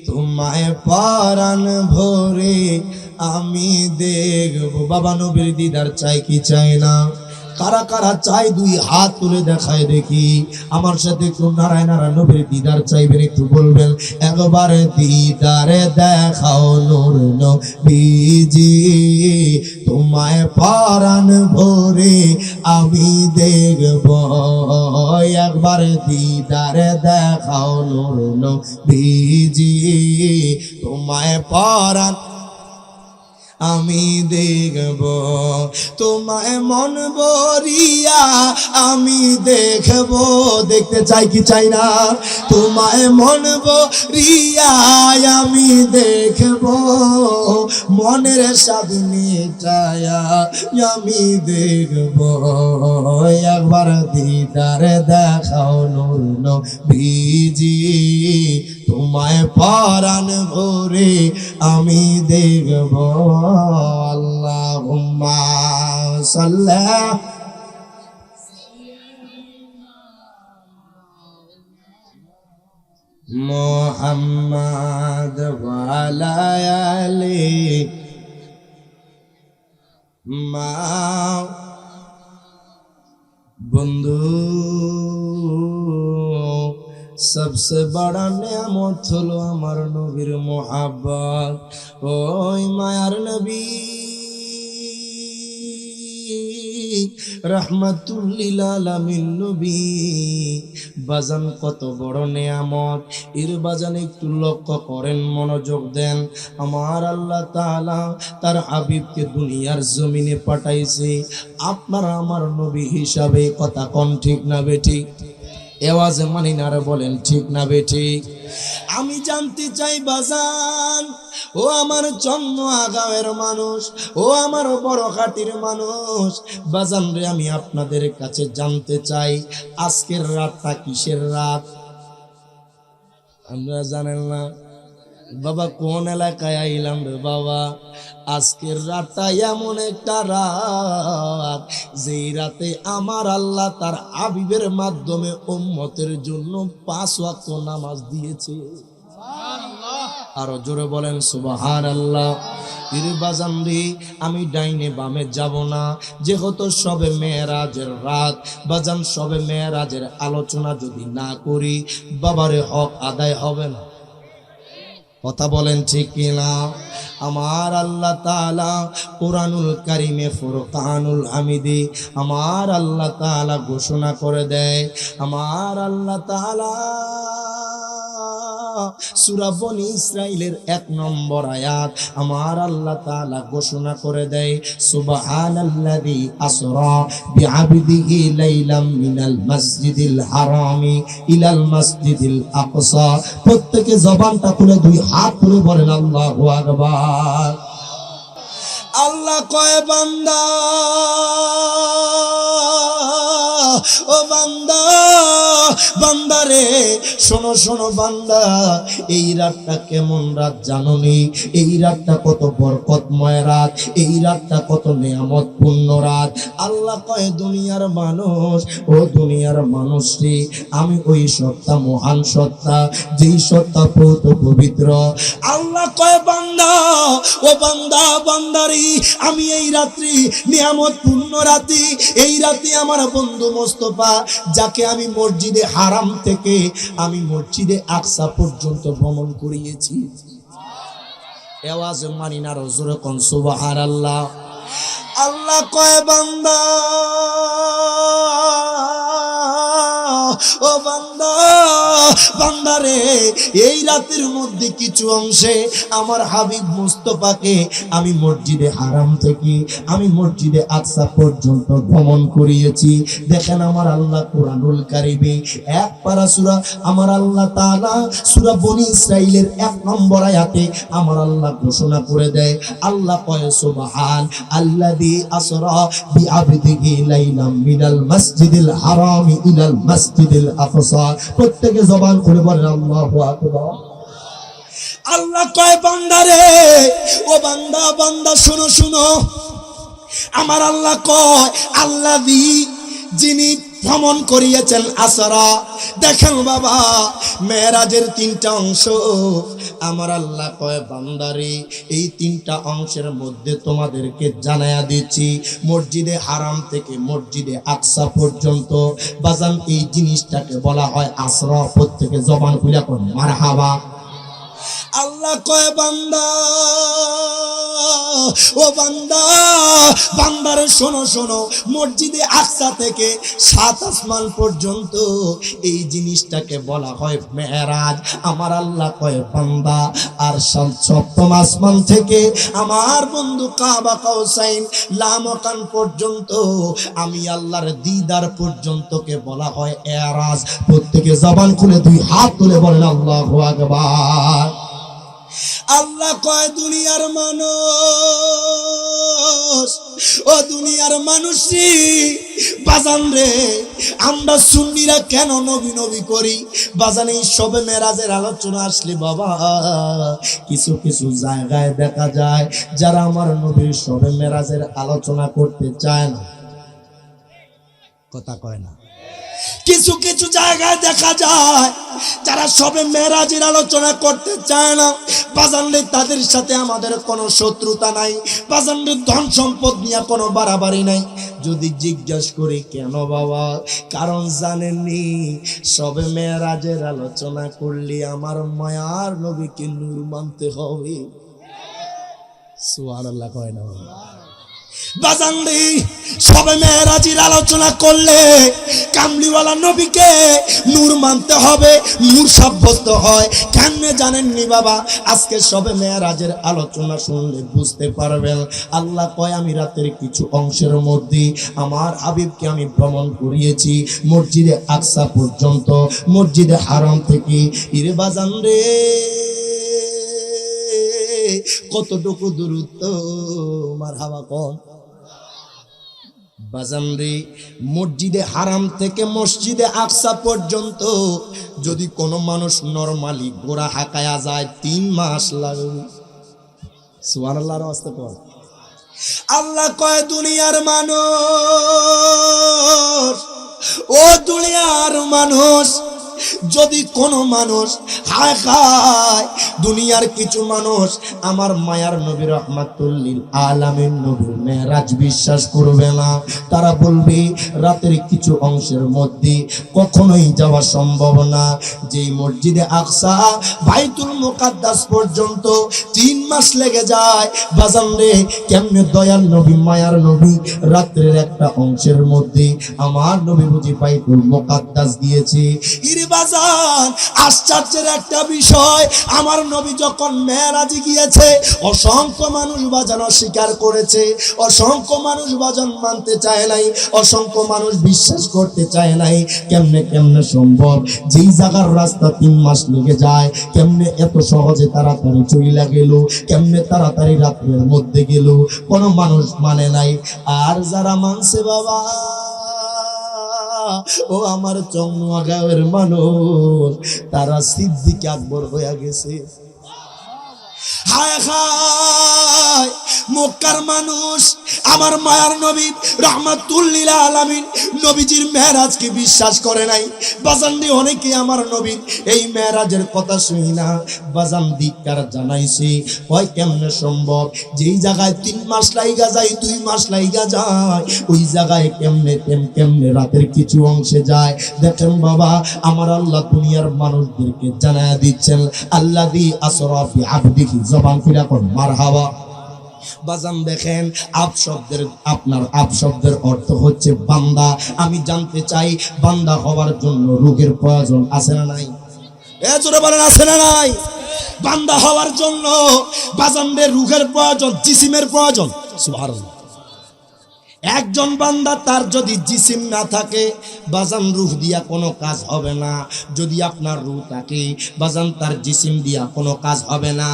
তোমায় পরাণ ভরে আমি দেখবো। বাবা, নবীর দিদার চাই কি চাই না? কারা কারা চাই দুই হাত তুলে দেখায় দেখি। আমার সাথে একটু নারায় নারা নবীর দিদার চাইবেন, একটু বলবেন, একবার দিদারে দেখাও নূর নবীজি, তোমায় পরাণ ভরে আমি দেখব। একবার দিদারে দেখাও নূর নবীজি, তোমায় পরাণ আমি দেখব। তোমায় মন ভরিয়া আমি দেখব। দেখতে চাই কি চাই না? তোমায় মন ভরিয়া আমি দেখব, মনের স্বাদ মিটায়া আমি দেখব। একবার দিদারে দেখাও নূর নবীজি, তোমায় পরাণ ভরে আমি দেখব। আল্লাহুম্মা সাল্লি মুহাম্মাদ ওয়া আলা আলি মা। বন্ধু, सबसे बड़ा नेमत हलो आमार नबीर मोहब्बत। ओई मायार नबी रहमतुल लिल आलामीन नबी, बाजान कत बड़ नेयामत। एर बाजान एकटु लक्ष्य करें, मनोयोग दें। आमार आल्लाह ताआला तार हाबिबके दुनियार जमिने पाठाइছে आपनार आमार नबी हिसाबे। कथा कोन ठीक ना बेठी? एवाजे मानी ना रे, बोलें ठीक ना बेठिक? आमी जानते चाই बाजान, ओ आमार চন্দ্রনগরের মানুষ, ও আমার বড়ঘাটির মানুষ, বাজান রে, আমি আপনাদের কাছে জানতে চাই, আজকের রাতটা কিসের রাত? আমরা জানেন না? বাবা, কোন এলাকায় আইলাম রে বাবা? আজকের রাতটা এমন একটা রাত, যেই রাতে আমার আল্লাহ তার হাবিবের মাধ্যমে উম্মতের জন্য 5 ওয়াক্ত নামাজ দিয়েছে। আরো জোরে বলেন সুবহানাল্লাহ। ইরে বাজান রে, আমি ডাইনে বামে যাব না, যেহেতু সবে মেরাজের রাত। বাজান, সবে মেরাজের আলোচনা যদি না করি, বাবারে হক আদায় হবে না। কথা বলেন ঠিক কিনা? আমার আল্লাহ তাআলা কুরআনুল কারীমে ফুরকানুল হামিদে আমার আল্লাহ তাআলা ঘোষণা করে দেয়। আমার আল্লাহ তাআলা সূরা বনি ইসরাইলের 1 নম্বর আয়াত আমার আল্লাহ তাআলা ঘোষণা করে দেয়, সুবহানাল্লাযী আসরা বিআবদিহি লাইলাম মিনাল মাসজিদিল হারামি ইলাল মাসজিদিল আকসা। প্রত্যেকে জবানটা খুলে 2 হাত তুলে বলেন আল্লাহু আকবার। আল্লাহ কয়, বান্দা ও বান্দা, বান্দারে শোনো শোনো বান্দা, এই রাতটা কেমন রাত জানোনি? এই রাতটা কত বরকতময় রাত, এই রাতটা কত নিয়ামতপূর্ণ রাত। আল্লাহ কয় দুনিয়ার মানুষ, ও দুনিয়ার মানুষ রে, আমি ওই সত্তা, মহান সত্তা, যেই সত্তা বহুত পবিত্র। আল্লাহ কয় বান্দা, ও বান্দা বান্দারি, আমি এই রাত্রি নিয়ামতপূর্ণ রাতি, এই রাতে আমার বন্ধু মোস্তফা, যাকে আমি মসজিদে হারাম থেকে আমি মসজিদে আকসা পর্যন্ত ভ্রমণ করিয়েছি। আওয়াজ মানি না রজুর কোন সুবহানাল্লাহ। আল্লাহ কয় বান্দা, ও বান্দা বান্দারে, এই রাতের মধ্যে কিছু অংশে আমার হাবিব মুস্তাফাকে আমি মসজিদে হারাম থেকে আমি মসজিদে আকসা পর্যন্ত ভ্রমণ করিয়েছি। দেখেন আমার আল্লাহ কোরআনুল কারিমে এক পারা সূরা, আমার আল্লাহ তাআলা সূরা বনী ইসরাইলের 1 নম্বর আয়াতে আমার আল্লাহ ঘোষণা করে দেয়, আল্লাহ কয় সুবহান আল্লাযী আসরা বিআবদিহি লাইলাম মিনাল মাসজিদিল হারামি ইলাল মাসজিদিল আকসা। প্রত্যেকে জবান করে বলেন আল্লাহু আকবার। আল্লাহ কয় বান্দারে, ও বান্দা বান্দা শোনো শোনো, আমার আল্লাহ কয় আল্লাযী, যিনি ভ্রমণ করিয়েছেন আসরা। দেখেন বাবা, মেরাজের 3টা অংশ। আমার আল্লাহ কয় বান্দারে, এই 3টা অংশের মধ্যে তোমাদেরকে জানায়া দিচ্ছি, মসজিদে হারাম থেকে মসজিদে আকসা পর্যন্ত বাজান এই জিনিসটাকে বলা হয় আসরা। প্রত্যেকে জবান খুলে কোন মারহাবা। আল্লাহ কয় বান্দা, ও বান্দা বান্দারে শোনো শোনো, মসজিদে আকসা থেকে 7 আসমান পর্যন্ত এই জিনিসটাকে বলা হয় মেরাজ। আমার আল্লাহ কয় বান্দা, আর 7ম আসমান থেকে আমার বন্ধু কাবা কাউসাইন লামকান পর্যন্ত আমি আল্লাহর দিদার পর্যন্তকে বলা হয় এরাজ। প্রত্যেকে জবান খুলে 2 হাত তুলে বলেন আল্লাহু আকবার। আল্লাহ কয় দুনিয়ার মানুষ, ও দুনিয়ার মানুষই বাজান রে, আমরা সুন্নিরা কেন নবী নবী করি? বাজান এই সবে মেরাজের আলোচনা আসলে বাবা কিছু কিছু জায়গায় দেখা যায় যারা আমার নবীর সবে মেরাজের আলোচনা করতে চায় না। কথা কয় না। কিছু কিছু জায়গায় দেখা যায় যারা সবে মেরাজের আলোচনা করতে চায় না। বাজানরে তাদের সাথে আমাদের কোনো শত্রুতা নাই, বাজানরে ধন সম্পদ নিয়ে কোনো বাড়াবাড়ি নাই। যদি জিজ্ঞাসা করি কেন বাবা, কারণ জানেননি সবে মেরাজের আলোচনা করলে আমার মায়ার নবীকে নূর মানতে হবে। সুবহানাল্লাহ কয় না বাজানরে, সবে মেরাজের আলোচনা করলে কামলিওয়ালা নবীকে নূর মানতে হবে, নূর সাব্যস্ত হয়। কেমনে জানেননি বাবা? আজকে সবে মেরাজের আলোচনা শুনলে বুঝতে পারবেন। আল্লাহ কয় আমি রাতের কিছু অংশের মধ্যে আমার হাবিবকে আমি ভ্রমণ করিয়েছি মসজিদে আকসা পর্যন্ত, মসজিদে হারাম থেকে। ইরে বাজান রে, কতটুকু দূরত্ব, মারহাবা কোন বাজানরে, মসজিদে হারাম থেকে মসজিদে আকসা পর্যন্ত যদি কোনো মানুষ নরমালি গোড়া হাঁকায়া যায় 3 মাস লাগবে। সুবহানাল্লাহর আওয়াজটা কর। আল্লাহ কয় দুনিয়ার মানুষ, ও দুনিয়ার মানুষ, যদি কোনো মানুষ হায় খায়, দুনিয়ার কিছু মানুষ আমার মায়ার নবী রাহমাতুল লিল আলামিন নবীর মেরাজ বিশ্বাস করবে না। তারা বলবে রাতের কিছু অংশের মধ্যে কখনোই যাওয়া সম্ভব না। যেই মসজিদে আকসা বাইতুল মুকাদ্দাস পর্যন্ত 3 মাস লেগে যায়। বাজান রে, কেমনে দয়াল নবী মায়ার নবী রাতের একটা অংশের মধ্যে আমার নবী বুঝি বাইতুল মুকাদ্দাস দিয়েছে। বাজান আশ্চর্যের একটা বিষয়, আমার নবী যখন মেরাজে গিয়েছে অসংখ্য মানুষ বাজান অস্বীকার করেছে, অসংখ্য মানুষ বাজান মানতে চায় নাই, অসংখ্য মানুষ বিশ্বাস করতে চায় নাই। কেমনে কেমনে সম্ভব? যেই জায়গার রাস্তা 3 মাস লেগে যায়, কেমনে এত সহজে তাড়াতাড়ি চইলা গেল, কেমনে তাড়াতাড়ি রাতের মধ্যে গেল? কোনো মানুষ মানে নাই। আর যারা মানছে বাবা ও আমার চৌনোয়াগাঁওয়ের মানুষ, তারা সিদ্দিক আকবর হয়ে গেছে। হায় হায়, মক্কার মানুষ আমার মায়ার নবী রাহমাতুল লিল আলামিন নবীজির মেরাজকে বিশ্বাস করে নাই। বাজানদি অনেকে আমার নবীর এই মেরাজের কথা শুনি না বাজান ধিক্কার জানাইছে। হয় কেমনে সম্ভব, যেই জায়গায় 3 মাস লাইগা যায় 2 মাস লাইগা যায়, ওই জায়গায় কেমনে রাতের কিছু অংশে যায়। দেখেন বাবা, আমার আল্লাহ দুনিয়ার মানুষদেরকে জানায়া দিচ্ছেন আল্লাযী আসরা ফি আবদিহি, জবান খুলে কোন মারহাবা। বাজান দেখেন, আপ শব্দের অর্থ হচ্ছে বান্দা। আমি জানতে চাই, বান্দা হওয়ার জন্য রূহের প্রয়োজন আছে না নাই? জোরে বলেন, আছে না নাই? বান্দা হওয়ার জন্য বাজানদের রূহের প্রয়োজন, জিসিমের প্রয়োজন। সুবহানাল্লাহ। একজন বান্দা তার যদি জিসিম না থাকে বাজান রূহ দিয়া কোনো কাজ হবে না। যদি আপনার রূহ থাকে বাজান তার জিসিম দিয়া কোনো কাজ হবে না।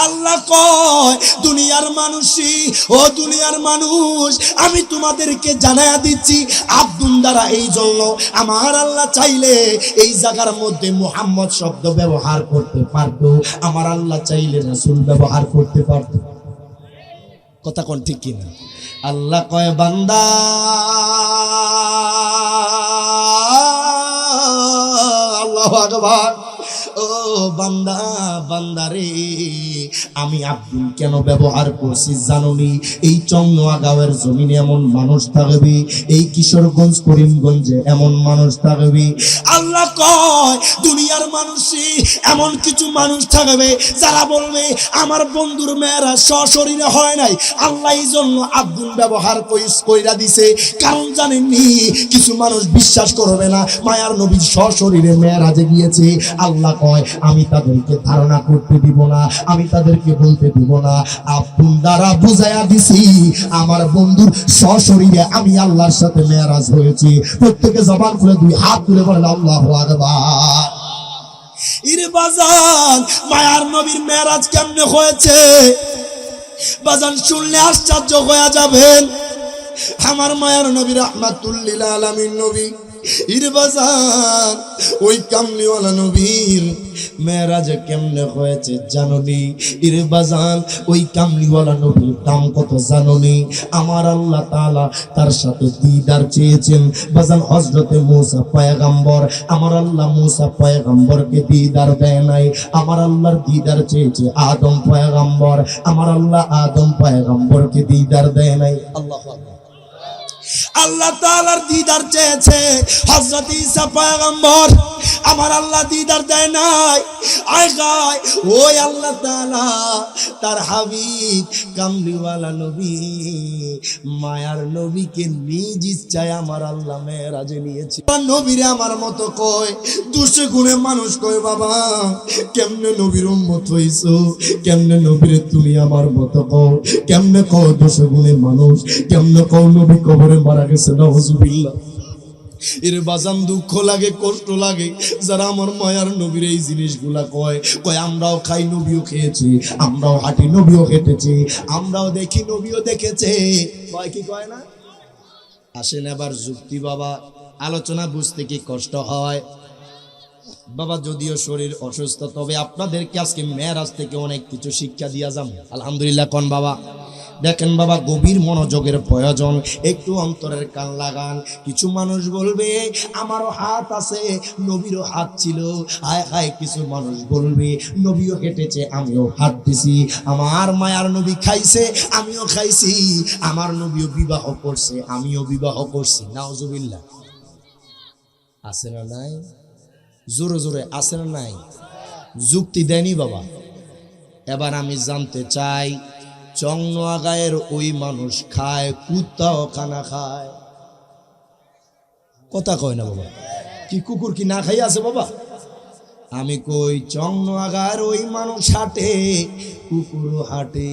আল্লাহ কয়, দুনিয়ার মানুষই, ও দুনিয়ার মানুষ, আমি তোমাদেরকে জানায়া দিচ্ছি আব্দুল দ্বারা। এই জন্য আমার আল্লাহ চাইলে এই জায়গার মধ্যে মুহাম্মদ শব্দ ব্যবহার করতে পারতো, আমার আল্লাহ চাইলে রাসূল ব্যবহার করতে পারতো। কথা কোন ঠিক কিনা? আল্লাহ কয়, বান্দা আল্লাহু আকবার, ও বান্দা বান্দারে, আমি আব্দুল কেন ব্যবহার করছি জানুনি? এই চৌনোয়াগাঁওয়ের জমিনে এমন মানুষ থাকবে, এই কিশোরগঞ্জ করিমগঞ্জে এমন মানুষ থাকবে। আল্লাহ কয়, দুনিয়ার মানুষই এমন কিছু মানুষ থাকবে যারা বলবে আমার বন্ধুর মেয়েরা সশরীরে হয় নাই, আল্লাহ এই জন্য আব্দুল ব্যবহার কইরা দিছে। কারণ জানেননি, কিছু মানুষ বিশ্বাস করবে না মায়ার নবীর সশরীরে মেয়েরাজে গিয়েছে। আল্লাহ কয়, আমি তাদেরকে ধারণা করতে দিব না, আমি তাদেরকে বলতে দিব না। আব্দুল দ্বারা বুঝাইয়া দিছি আমার বন্ধুর সশরীরে আমি আল্লাহর সাথে মেরাজ হয়েছি। প্রত্যেকে জবান খুলে 2 হাত তুলে বলেন আল্লাহু আকবার। ইরে বাজান, মায়ার নবীর মেরাজ কেমনে হয়েছে বাজান শুনলে আশ্চর্য হয়ে যাবেন। আমার মায়ার নবী রাহমাতুল লিল আলামিন নবী ইরে বাজান, ওই কামলিওয়ালা নবীর মেরাজে কেমনে হয়েছে জানোনি? ইরে বাজান, ওই কামলিওয়ালা নবীর দাম কত জানোনি? আমার আল্লাহ তাআলা তার সাথে দিদার চেয়েছেন বাজান হযরতে মূসা পয়গম্বর। আমার আল্লাহ মূসা পয়গম্বরকে দিদার দেয় নাই, আমার আল্লাহর দিদার চেয়েছে আদম পয়গম্বর। আমার আল্লাহ আদম পয়গম্বরকে দিদার দেয় নাই। আল্লাহু আকবার। আল্লাহ তাআলার দিদার চেয়েছে হযরত ঈসা পয়গম্বর, আমার আল্লাহ দিদার দেয় নাই। আয় গায়, ওই আল্লাহ তাআলা তার হাবিব কামলিওয়ালা নবী মায়ার নবীকে নিজ ইচ্ছায় আমার আল্লাহ মেরাজে নিয়েছে। নবীরে আমার মতো কয়, 200 গুণে মানুষ কয়, বাবা কেমনে নবীর উম্মত হইছো, কেমনে নবীরে তুমি আমার মতো কও, কেমনে কও 200 গুণে মানুষ, কেমনে কও নবী কবরে মারা গেছে, নাউজুবিল্লাহ। এর বাজান দুঃখ লাগে, কষ্ট লাগে যারা আমার মায়ার নবীর এই জিনিসগুলা কয়। আমরাও খাই, নবীও খেয়েছি, আমরাও হাঁটি, নবীও হেঁটেছি, আমরাও দেখি, নবীও দেখেছে। কয় কি কয় না? আসেন এবার যুক্তি বাবা, আলোচনা বুঝতে কি কষ্ট হয় বাবা? যদিও শরীর অসুস্থ, তবে আপনাদেরকে আজকে মেরাজ থেকে অনেক কিছু শিক্ষা দিয়া যাম। আলহামদুলিল্লাহ কোন বাবা? দেখেন বাবা, গভীর মনোযোগের প্রয়োজন, একটু অন্তরের কান লাগান। কিছু মানুষ বলবে আমারও হাত আছে, নবীরও হাত ছিল। হায় হায়, কিছু মানুষ বলবে নবীও হেঁটেছে, আমিও হাত দিছি। আমার মায়ার নবী খাইছে, আমিও খাইছি। আমার নবীও বিবাহ করছে, আমিও বিবাহ করছি। নাউজুবিল্লাহ। আছে না নাই? জোরে জোরে আছে না নাই? যুক্তি দেয়নি বাবা। এবার আমি জানতে চাই, চৌনোয়াগাঁয়ের ওই মানুষ খায়, কুত্তাও খানা খায়। কথা কয় না বাবা? কি কুকুর কি না খাই আছে বাবা? আমি কই, চৌনোয়াগাঁয়ের ওই মানুষ হাঁটে, কুকুরও হাঁটে।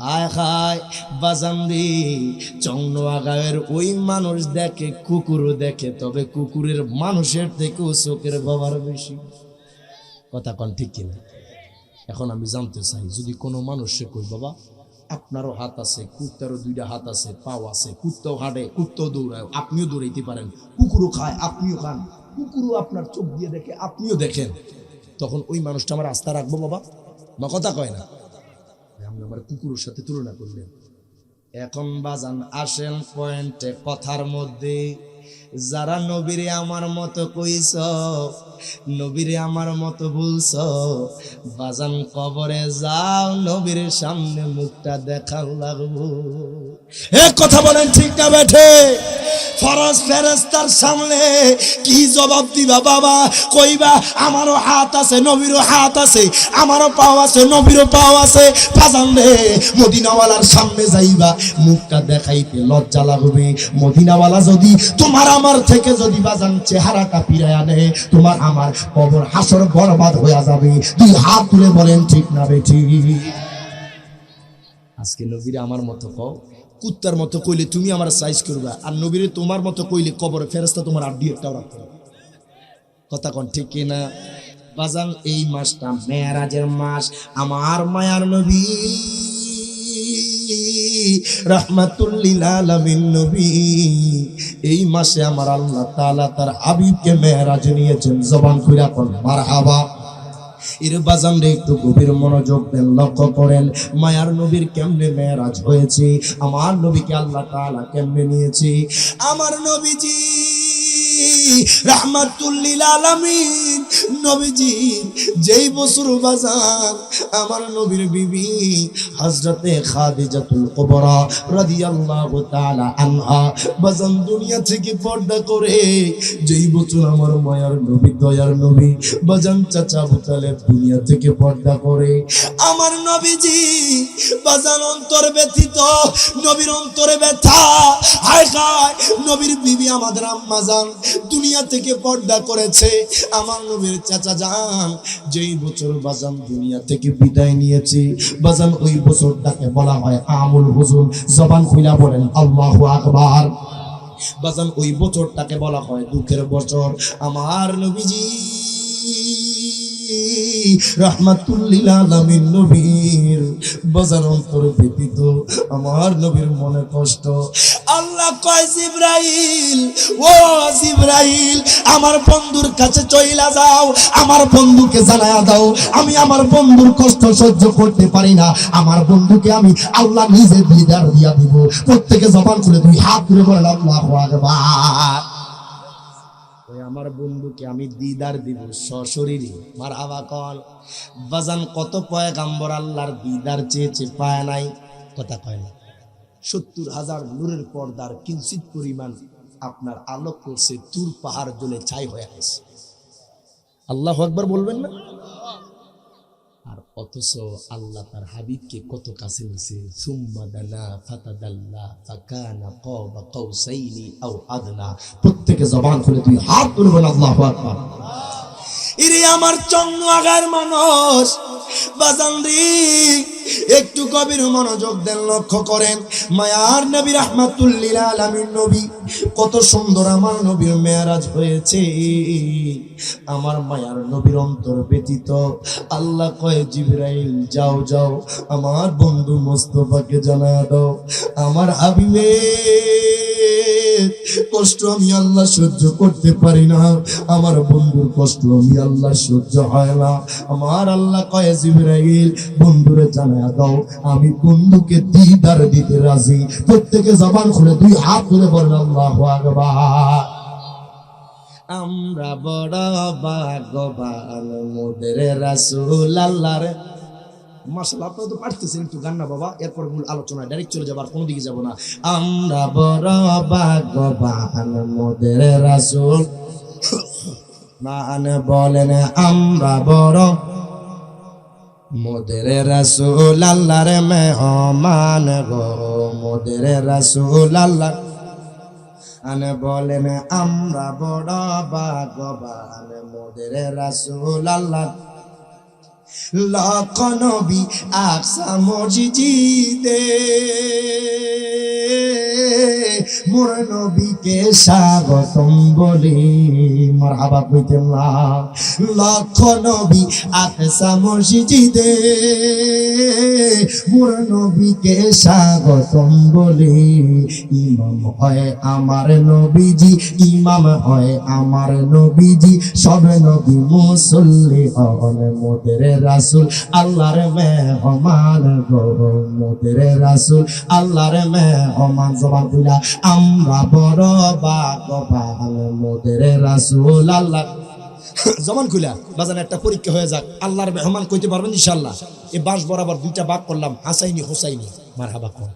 হায় হায় বাজান রে, চৌনোয়াগাঁয়ের ওই মানুষ দেখে, কুকুরও দেখে, তবে কুকুরের মানুষের থেকেও চোখের বাবার বেশি। কথা কন ঠিক কিনা? এখন আমি জানতে চাই, যদি কোনো মানুষে কই বাবা আপনারও হাত আছে, কুত্তারও দুইটা হাত আছে, পাও আছে, কুত্তাও হাঁটে, কুত্তাও দৌড়ায়, আপনিও দৌড়াইতে পারেন, কুকুরও খায়, আপনিও খান, কুকুরও আপনার চোখ দিয়ে দেখে, আপনিও দেখেন। তখন ওই মানুষটা আমার আস্থা রাখবো বাবা? বা কথা কয় না, আপনি আমার কুকুরের সাথে তুলনা করলেন। এখন বাজান আসেন পয়েন্টে, কথার মধ্যে যারা নবীরে আমার মতো কইছ, নবীরে আমার মতো বলছ, বাজান কবরে যাও, নবীর সামনে মুখটা দেখার লাগবো। এক কথা বলেন ঠিক না বেঠে? ফরজ ফেরেশতার সামনে কি জবাব দিবা বাবা? কইবা আমারও হাত আছে, নবীরও হাত আছে, আমারও পাও আছে, নবীরও পাও আছে। বাজান রে, মদিনাওয়ালার সামনে যাইবা, মুখটা দেখাইতে লজ্জা লাগবে। মদিনাওয়ালা যদি তোমার আমার থেকে যদি বাজান চেহারাটা ফিরায় আনে, তোমার আমার কবর হাসর বরবাদ হয়ে যাবে। দুই হাত তুলে বলেন ঠিক না বেঠি? আজকে নবীরে আমার মতো কও, কুত্তার মতো কইলে তুমি আমার সাইজ করবা, আর নবীরে তোমার মতো কইলে কবরে ফেরেশতা তোমার আড্ডি একটাও রাখতে হবে। কথা কোন ঠিক কিনা বাজান? এই মাসটা মেরাজের মাস। আমার মায়ার নবী রাহমাতুল লিল আলামিন নবী, এই মাসে আমার আল্লাহ তাআলা তার হাবিবকে মেরাজ নিয়েছেন। জবান খুইলা কোন মারহাবা। এর বাজান রে একটু গভীর মনোযোগ দেন, লক্ষ্য করেন মায়ার নবীর কেমনে মেরাজ হয়েছে, আমার নবীকে আল্লাহ তাআলা কেমনে নিয়েছে। আমার নবীজি রাহমাতুল লিল আলামিন নবীজি যেই বছর বাজান আমার নবীর বিবি হযরতে খাদিজাতুল কুবরা রাদিয়াল্লাহু তাআলা আনহা বাজান দুনিয়া থেকে পর্দা করে, যেই বছর আমার মায়ার নবী দয়ার নবী বাজান চাচা আবু তালেব দুনিয়া থেকে পর্দা করে, আমার নবীজি বাজান অন্তর ব্যথিত, নবীর অন্তরে ব্যথা। হায় হায়, নবীর বিবি আমাদের আম্মা জান দুনিয়া থেকে পর্দা করেছে। আমার নবীর চাচা জান যেই বছর বাজান দুনিয়া থেকে বিদায় নিয়েছে, বাজান ওই বছরটাকে বলা হয় আমুল হুজুন। জবান খুইলা বলেন আল্লাহু আকবার। বাজান ওই বছরটাকে বলা হয় দুঃখের বছর। আমার নবীজি রাহমাতুল লিল আলামিন নবীর বাজার অন্তর ব্যতীত, আমার নবীর মনে কষ্ট। আল্লাহ কয় জিবরাইল, ও জিবরাইল আমার বন্ধুর কাছে চইলা যাও, আমার বন্ধুকে জানায়া দাও আমি আমার বন্ধুর কষ্ট সহ্য করতে পারি না, আমার বন্ধুকে আমি আল্লাহ নিজে দিদার দিয়া দিব। প্রত্যেকে জবান খুলে দুই হাত তুলে বলেন আল্লাহু আকবার। আমার বন্ধুকে আমি দিদার দিব সশরীরে। মারহাবা কল বাজান। কত পয়গাম্বর আল্লাহর দিদার চেয়েছে, পায় নাই। কথা কয় না। ৭০,০০০ নূরের পর্দার কিঞ্চিত পরিমাণ আপনার আলোক করছে, তুর পাহাড় জ্বলে ছাই হয়ে গেছে। আল্লাহু আকবার বলবেন না? আর অথচ আল্লাহ তার হাবিবকে কত কাছে নিছে। সুম্মা দানা ফাতাদাল্লা ফাকানা কাবা কাউসাইনি আও আদনা। প্রত্যেকে জবান খুলে দুই হাত তুলবেন আল্লাহু আকবার। ইরে আমার চন্দ্রাগার মানুষ বাজান রে, একটু গভীর মনোযোগ দেন, লক্ষ্য করেন মায়ার নবী রাহমাতুল লিল আলামিন নবী কত সুন্দর আমার নবীর মেরাজ হয়েছে। আমার মায়ার নবীর অন্তর ব্যতীত আল্লাহ কয় জিবরাইল যাও যাও আমার বন্ধু মুস্তাফাকে জানায়া দাও, আমার হাবিবের কষ্ট আমি আল্লাহ সহ্য করতে পারি না, আমার বন্ধুর কষ্ট আমি আল্লাহ সহ্য হয় না। আমার আল্লাহ কয় জিবরাইল বন্ধুরে জানায়া দাও আমি বন্ধুকে দিদার দিতে রাজি। প্রত্যেকে জবান খুলে দুই হাত তুলে বলেন আল্লাহু আকবার। আমরা বড় ভাগ্যবান মোদের রাসূল আল্লাহর। মাশাআল্লাহ, আপনারা তো পারতেছেন, একটু গান না বাবা, এরপর মূল আলোচনা ডাইরেক্ট চলে যাবার কোনো দিকে যাব না। আমরা বড় ভাগ্যবান মোদের রাসূল মান বলেন, আমরা বড় মোদের রাসূল আল্লাহর মেহমান গো, মোদের রাসূল আল্লাহ আনে বলেন আমরা বড় ভাগ্যবান মোদের রাসূল আল্লাহ। লাখ নবী আকসা মসজিদে মোর নবীকে স্বাগতম বলি। মারহাবা কইতেন না। লক্ষ নবী আকসা মসজিদে মোর নবীকে স্বাগতম বলি। ইমাম হয় আমার নবীজি, ইমাম হয় আমার নবীজি, সব নবী মুসল্লি হন মোদের রাসূল আল্লাহর মেহমান গো, মোদের রাসূল আল্লাহর মেহমান। জবান খুলা আমরা বড় ভাগ্যবান মোদের রাসূল আল্লাহ। জবান খুলা বাজান একটা পরীক্ষা হয়ে যাক, আল্লাহর মেহমান কইতে পারবেন ইনশাআল্লাহ? এই বাস বরাবর দুইটা ভাগ করলাম, হাসাইনি হোসাইনি। মারহাবা কোন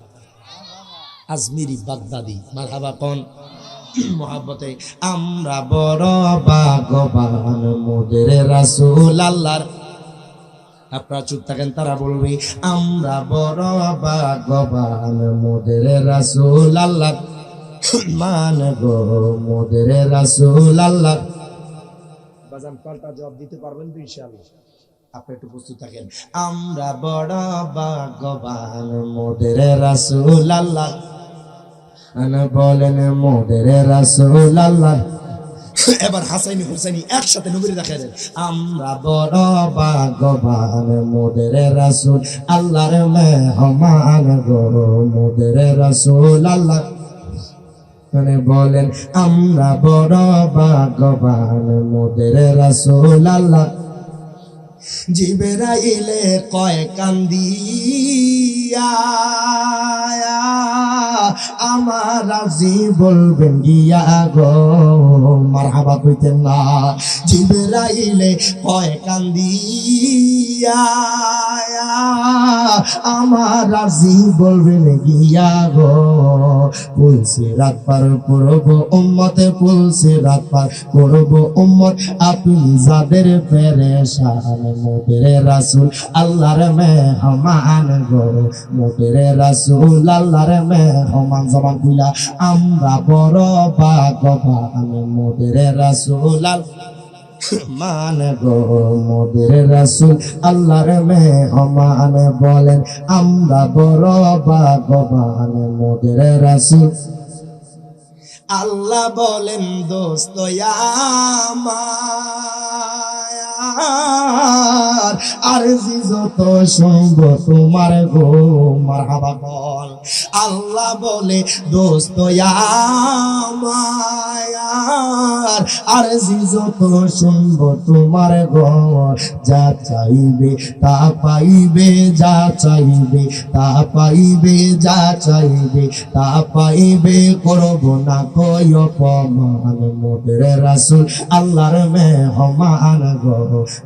আজমিরি বাগদাদি, মারহাবা কোন মহাব্বতে। আমরা বড় ভাগ্যবান মোদের রাসূল আল্লাহর। আপনারা চুপ থাকেন, তারা বলবে আমরা বড় ভাগ্যবান মোদের রাসূল আল্লাহ মান গো, মোদের রাসূল আল্লাহ। বাজান পাল্টা জবাব দিতে পারবেন তো ইনশাআল্লাহ? আপনি একটু প্রস্তুত থাকেন। আমরা বড় ভাগ্যবান মোদের রাসূল আল্লাহ বলেন, মোদের রাসূল আল্লাহ। এবার হাসাইনি হুসাইনি একসাথে নবীরে দেখা যায়। আমরা বড় ভাগ্যবান মোদের রাসূল আল্লাহর মেহমান গো, মোদের রাসূল আল্লাহ বলেন আমরা বড় ভাগ্যবান মোদের রাসূল আল্লাহ। জিবরাইলে কয় কান্দিয়া আমার রাজি বলবেন গিয়া গো, মারহাবা কইতেন না। জিবরাইলে কয় কান্দিয়া আমার রাজি বলবেন গিয়া গো, পুলসে রাত পার করব উম্মতে, পুলসে রাত পার করব উম্মত, আপনি যাদের পেরেশান মোদের রাসূল আল্লাহর মেহমান গো, মোদের রাসূল আল্লাহর মেহমান। জবান খুলা আমরা বড় ভাগ্যবান মোদের রাসূল মান গো, মোদের রাসূল আল্লাহর মেহমান। বলেন আমরা বড় ভাগ্যবান মোদের রাসূল। আল্লাহ বলেন দোস্ত আমার আরজি যত শুনব তোমার গো, মারহাবা বল। আল্লাহ বলে দোস্ত আমার আরজি যত শুনব তোমার গো, যা চাইবে তা পাইবে, যা চাইবে তা পাইবে, যা চাইবে তা পাইবে, করব না কই অপমান মোদের রাসূল আল্লাহর মেহমান গো,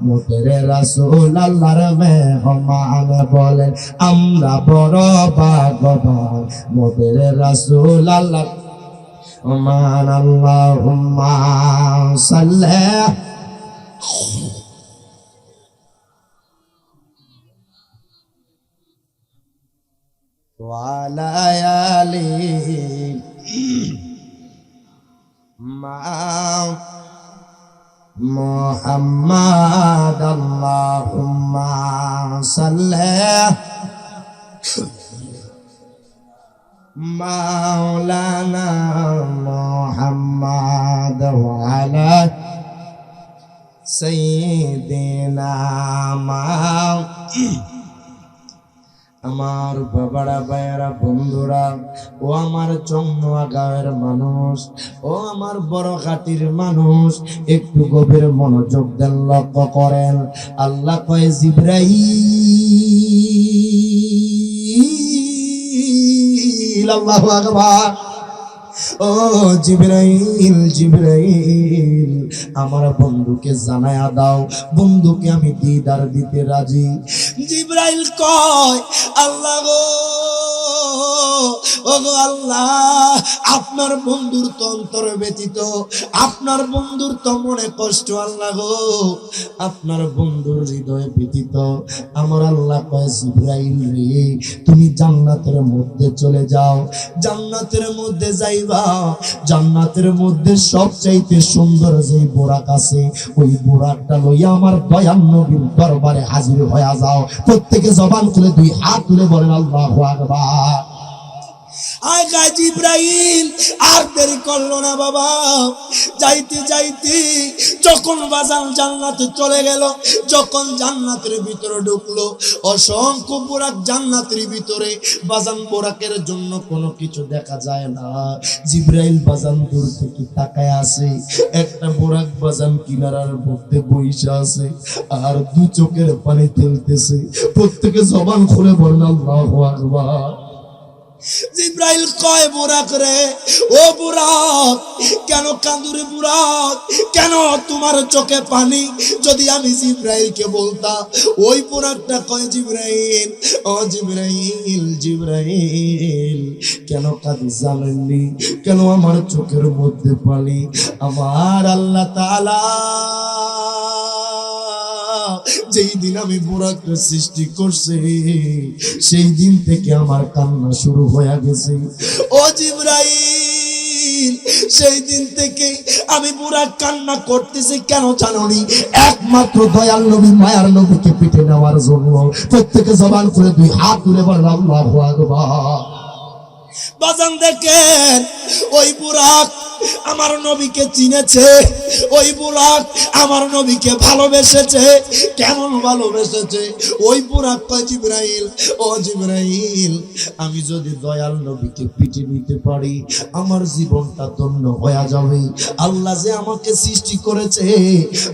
মোদের রাসূল আল্লাহর মেহমান। বলেন আমরা বড় ভাগ্যবান মোদের রাসূল আল্লাহ মান। আল্লাহুম্মা সাল্লি ওয়া আলা আলিহি মুহাম্মাদ। আল্লাহুম্মা সাল্লি মাওলানা মুহাম্মাদ ওয়া আলা সাইয়্যিদিনা। আমার বাবারা ভাইয়েরা বন্ধুরা, ও আমার চংনোয়া গাঁয়ের মানুষ, ও আমার বড় ঘাটির মানুষ, একটু গভীর মনোযোগ দেন, লক্ষ্য করেন। আল্লাহ কয় জিবরাইল, আল্লাহু আকবার। ও জিবরাইল, জিবরাইল আমার বন্ধুকে জানায়া দাও, বন্ধুকে আমি দিদার দিতে রাজি। জিবরাইল কয় আল্লাহ গো, ও গো আল্লাহ, আপনার বন্ধুর তো অন্তর ব্যতীত, আপনার বন্ধুর তো মনে কষ্ট আল্লাহ গো, আপনার বন্ধুর হৃদয় ব্যতীত। আমার আল্লাহ কয় জিবরাইল রে, তুমি জান্নাতের মধ্যে চলে যাও, জান্নাতের মধ্যে যাইবা, জান্নাতের মধ্যে সবচাইতে সুন্দর যে বোরাক আছে, ওই বোরাকটা লইয়া আমার দয়াল নবীর দরবারে হাজির হয়ে যাও। প্রত্যেকে জবান খুলে দুই হাত তুলে বলেন আল্লাহু আকবার। আয় গায় জিব্রাইল আর দেরি করলো না বাবা। যাইতে যাইতে যখন বাজান জান্নাতে চলে গেল, যখন জান্নাতের ভিতরে ঢুকলো, অসংখ্য বুরাক জান্নাতের ভিতরে। বাজান বুরাকের জন্য কোনো কিছু দেখা যায় না। জিব্রাইল বাজান দূর থেকে তাকায় আছে, একটা বুরাক বাজান কিনারার মধ্যে বইসা আছে আর দু চোখের পানি ফেলতেছে। প্রত্যেকে জবান খুলে বলেন আল্লাহু আকবার। জিব্রাইল কয় বুরাক রে, ও বুরাক কেন কাঁদুরে বুরাক, কেন তোমার চোখে পানি? যদি আমি জিব্রাইলকে বলতাম, ওই বুরাকটা কয় জিব্রাইল, ও জিব্রাইল, জিব্রাইল কেন কাঁদি জানেননি? কেন আমার চোখের মধ্যে পানি? আমার আল্লাহ তাআলা যেই দিন আমি বুরাককে সৃষ্টি করছে, সেই দিন থেকে আমার কান্না শুরু হয়ে গেছে। ও জিব্রাইল, সেই দিন থেকে আমি বুরাক কান্না করতেছি। কেন জানোনি? একমাত্র দয়াল নবী মায়ার নবীকে পিঠে নেওয়ার জন্য। প্রত্যেকে জবান করে দুই হাত তুলে বলেন আল্লাহু আকবার। বাজান দেখেন, ওই বুরাক আমার নবীকে চিনেছে, ওই বুরাক আমার নবীকে ভালোবেসেছে। কেমন ভালোবেসেছে? ওই বুরাক কয় জিব্রাইল, ও জিব্রাইল আমি যদি দয়াল নবীকে পিঠে নিতে পারি, আমার জীবনটা ধন্য হয়ে যাবে। আল্লাহ যে আমাকে সৃষ্টি করেছে,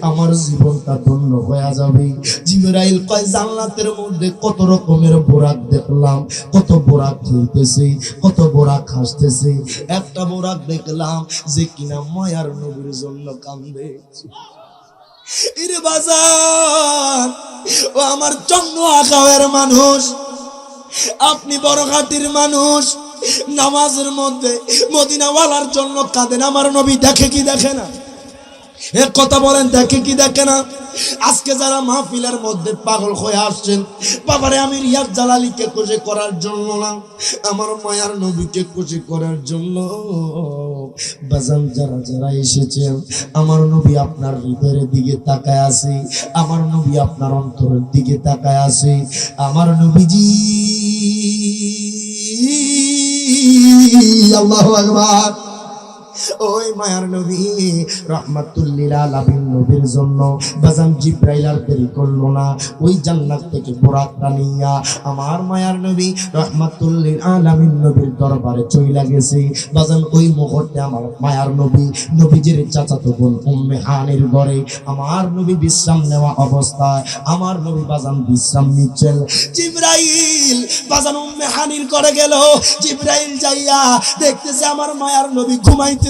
আমার জীবনটা ধন্য হয়ে যাবে। জিব্রাইল কয় জান্নাতের মধ্যে কত রকমের বুরাক দেখলাম, কত বুরাক খেলতেছে, কত বুরাক হাসতেছে। একটা বুরাক দেখলাম যে কিনা মায়ার নবীর জন্য কান্দে। ইরে বাজার, ও আমার চন্দ্র আকাশের মানুষ, আপনি বড়ঘাটির মানুষ, নামাজের মধ্যে মদিনাওয়ালার জন্য কাঁদেন। আমার নবী দেখে কি দেখে না? এক কথা বলেন, দেখে কি দেখে না? আজকে যারা মাহফিলের মধ্যে পাগল হয়ে আসছেন, বাবারে আমি রিয়াজ জালালিকে খুশি করার জন্য না, আমার মায়ার নবীকে খুশি করার জন্য। বাজান যারা যারা এসেছেন, আমার নবী আপনার হৃদয়ের দিকে তাকায় আছে, আমার নবী আপনার অন্তরের দিকে তাকায় আছে। আমার নবীজি আল্লাহু আকবার। ওই মায়ার নবী রাহমাতুল লিল আলামিন নবীর জন্য বাজান জিব্রাইল আর দেরি করলো না, ওই জান্নাত থেকে বুরাকটা নিয়া আমার মায়ার নবী রাহমাতুল লিল আলামিন নবীর দরবারে চইলা গেছে। বাজান ওই মুহূর্তে আমার মায়ার নবী নবীজির চাচাতো বোন উম্মে হানির ঘরে আমার নবী বিশ্রাম নেওয়া অবস্থায়, আমার নবী বাজান বিশ্রাম নিচ্ছেন। জিব্রাইল বাজান উম্মে হানির ঘরে গেল। জিব্রাইল যাইয়া দেখতেছে আমার মায়ার নবী ঘুমাইতে।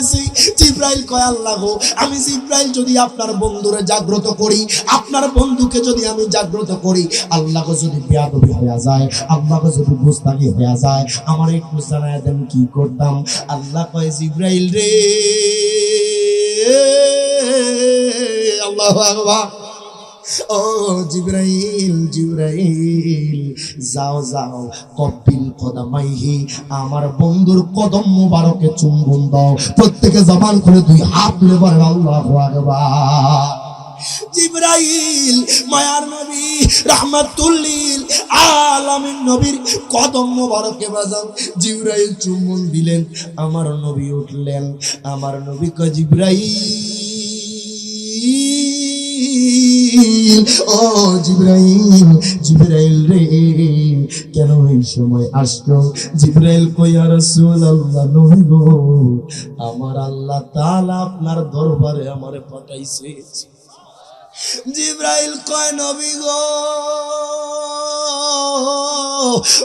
জিব্রাইল কয় আল্লাহ গো, আমি জিব্রাইল যদি আপনার বন্ধুরে জাগ্রত করি, আপনার বন্ধুকে যদি আমি জাগ্রত করি, আল্লাহ গো যদি বেয়াদবি হয়ে যায়, আল্লাহ গো যদি গুস্তাখি হয়ে যায়, আমার একটু জানায় দেন কি করতাম? আল্লাহ কয় জিব্রাইল রে, আল্লাহু আকবার, ও জিব্রাইল, জিব্রাইল যাও যাও, কবিল কদমাইহি আমার বন্ধুর কদম মুবারকে চুম্বন দাও। প্রত্যেকে জবান করে দুই হাত তুলে বলেন আল্লাহু আকবার। জিব্রাইল মায়ার নবী রাহমাতুল লিল আলামিন নবীর কদম মুবারকে বাজান জিব্রাইল চুম্বন দিলেন। আমার নবী উঠলেন। আমার নবী কয় জিব্রাইল, ও জিব্রাইল, জিব্রাইল রে কেন এই সময় আসছো? জিব্রাইল কই ইয়া রাসূলুল্লাহ, নবী গো আমার আল্লাহ তাআলা আপনার দরবারে আমারে পাঠাইছে। জিব্রাইল কয় নবী গো,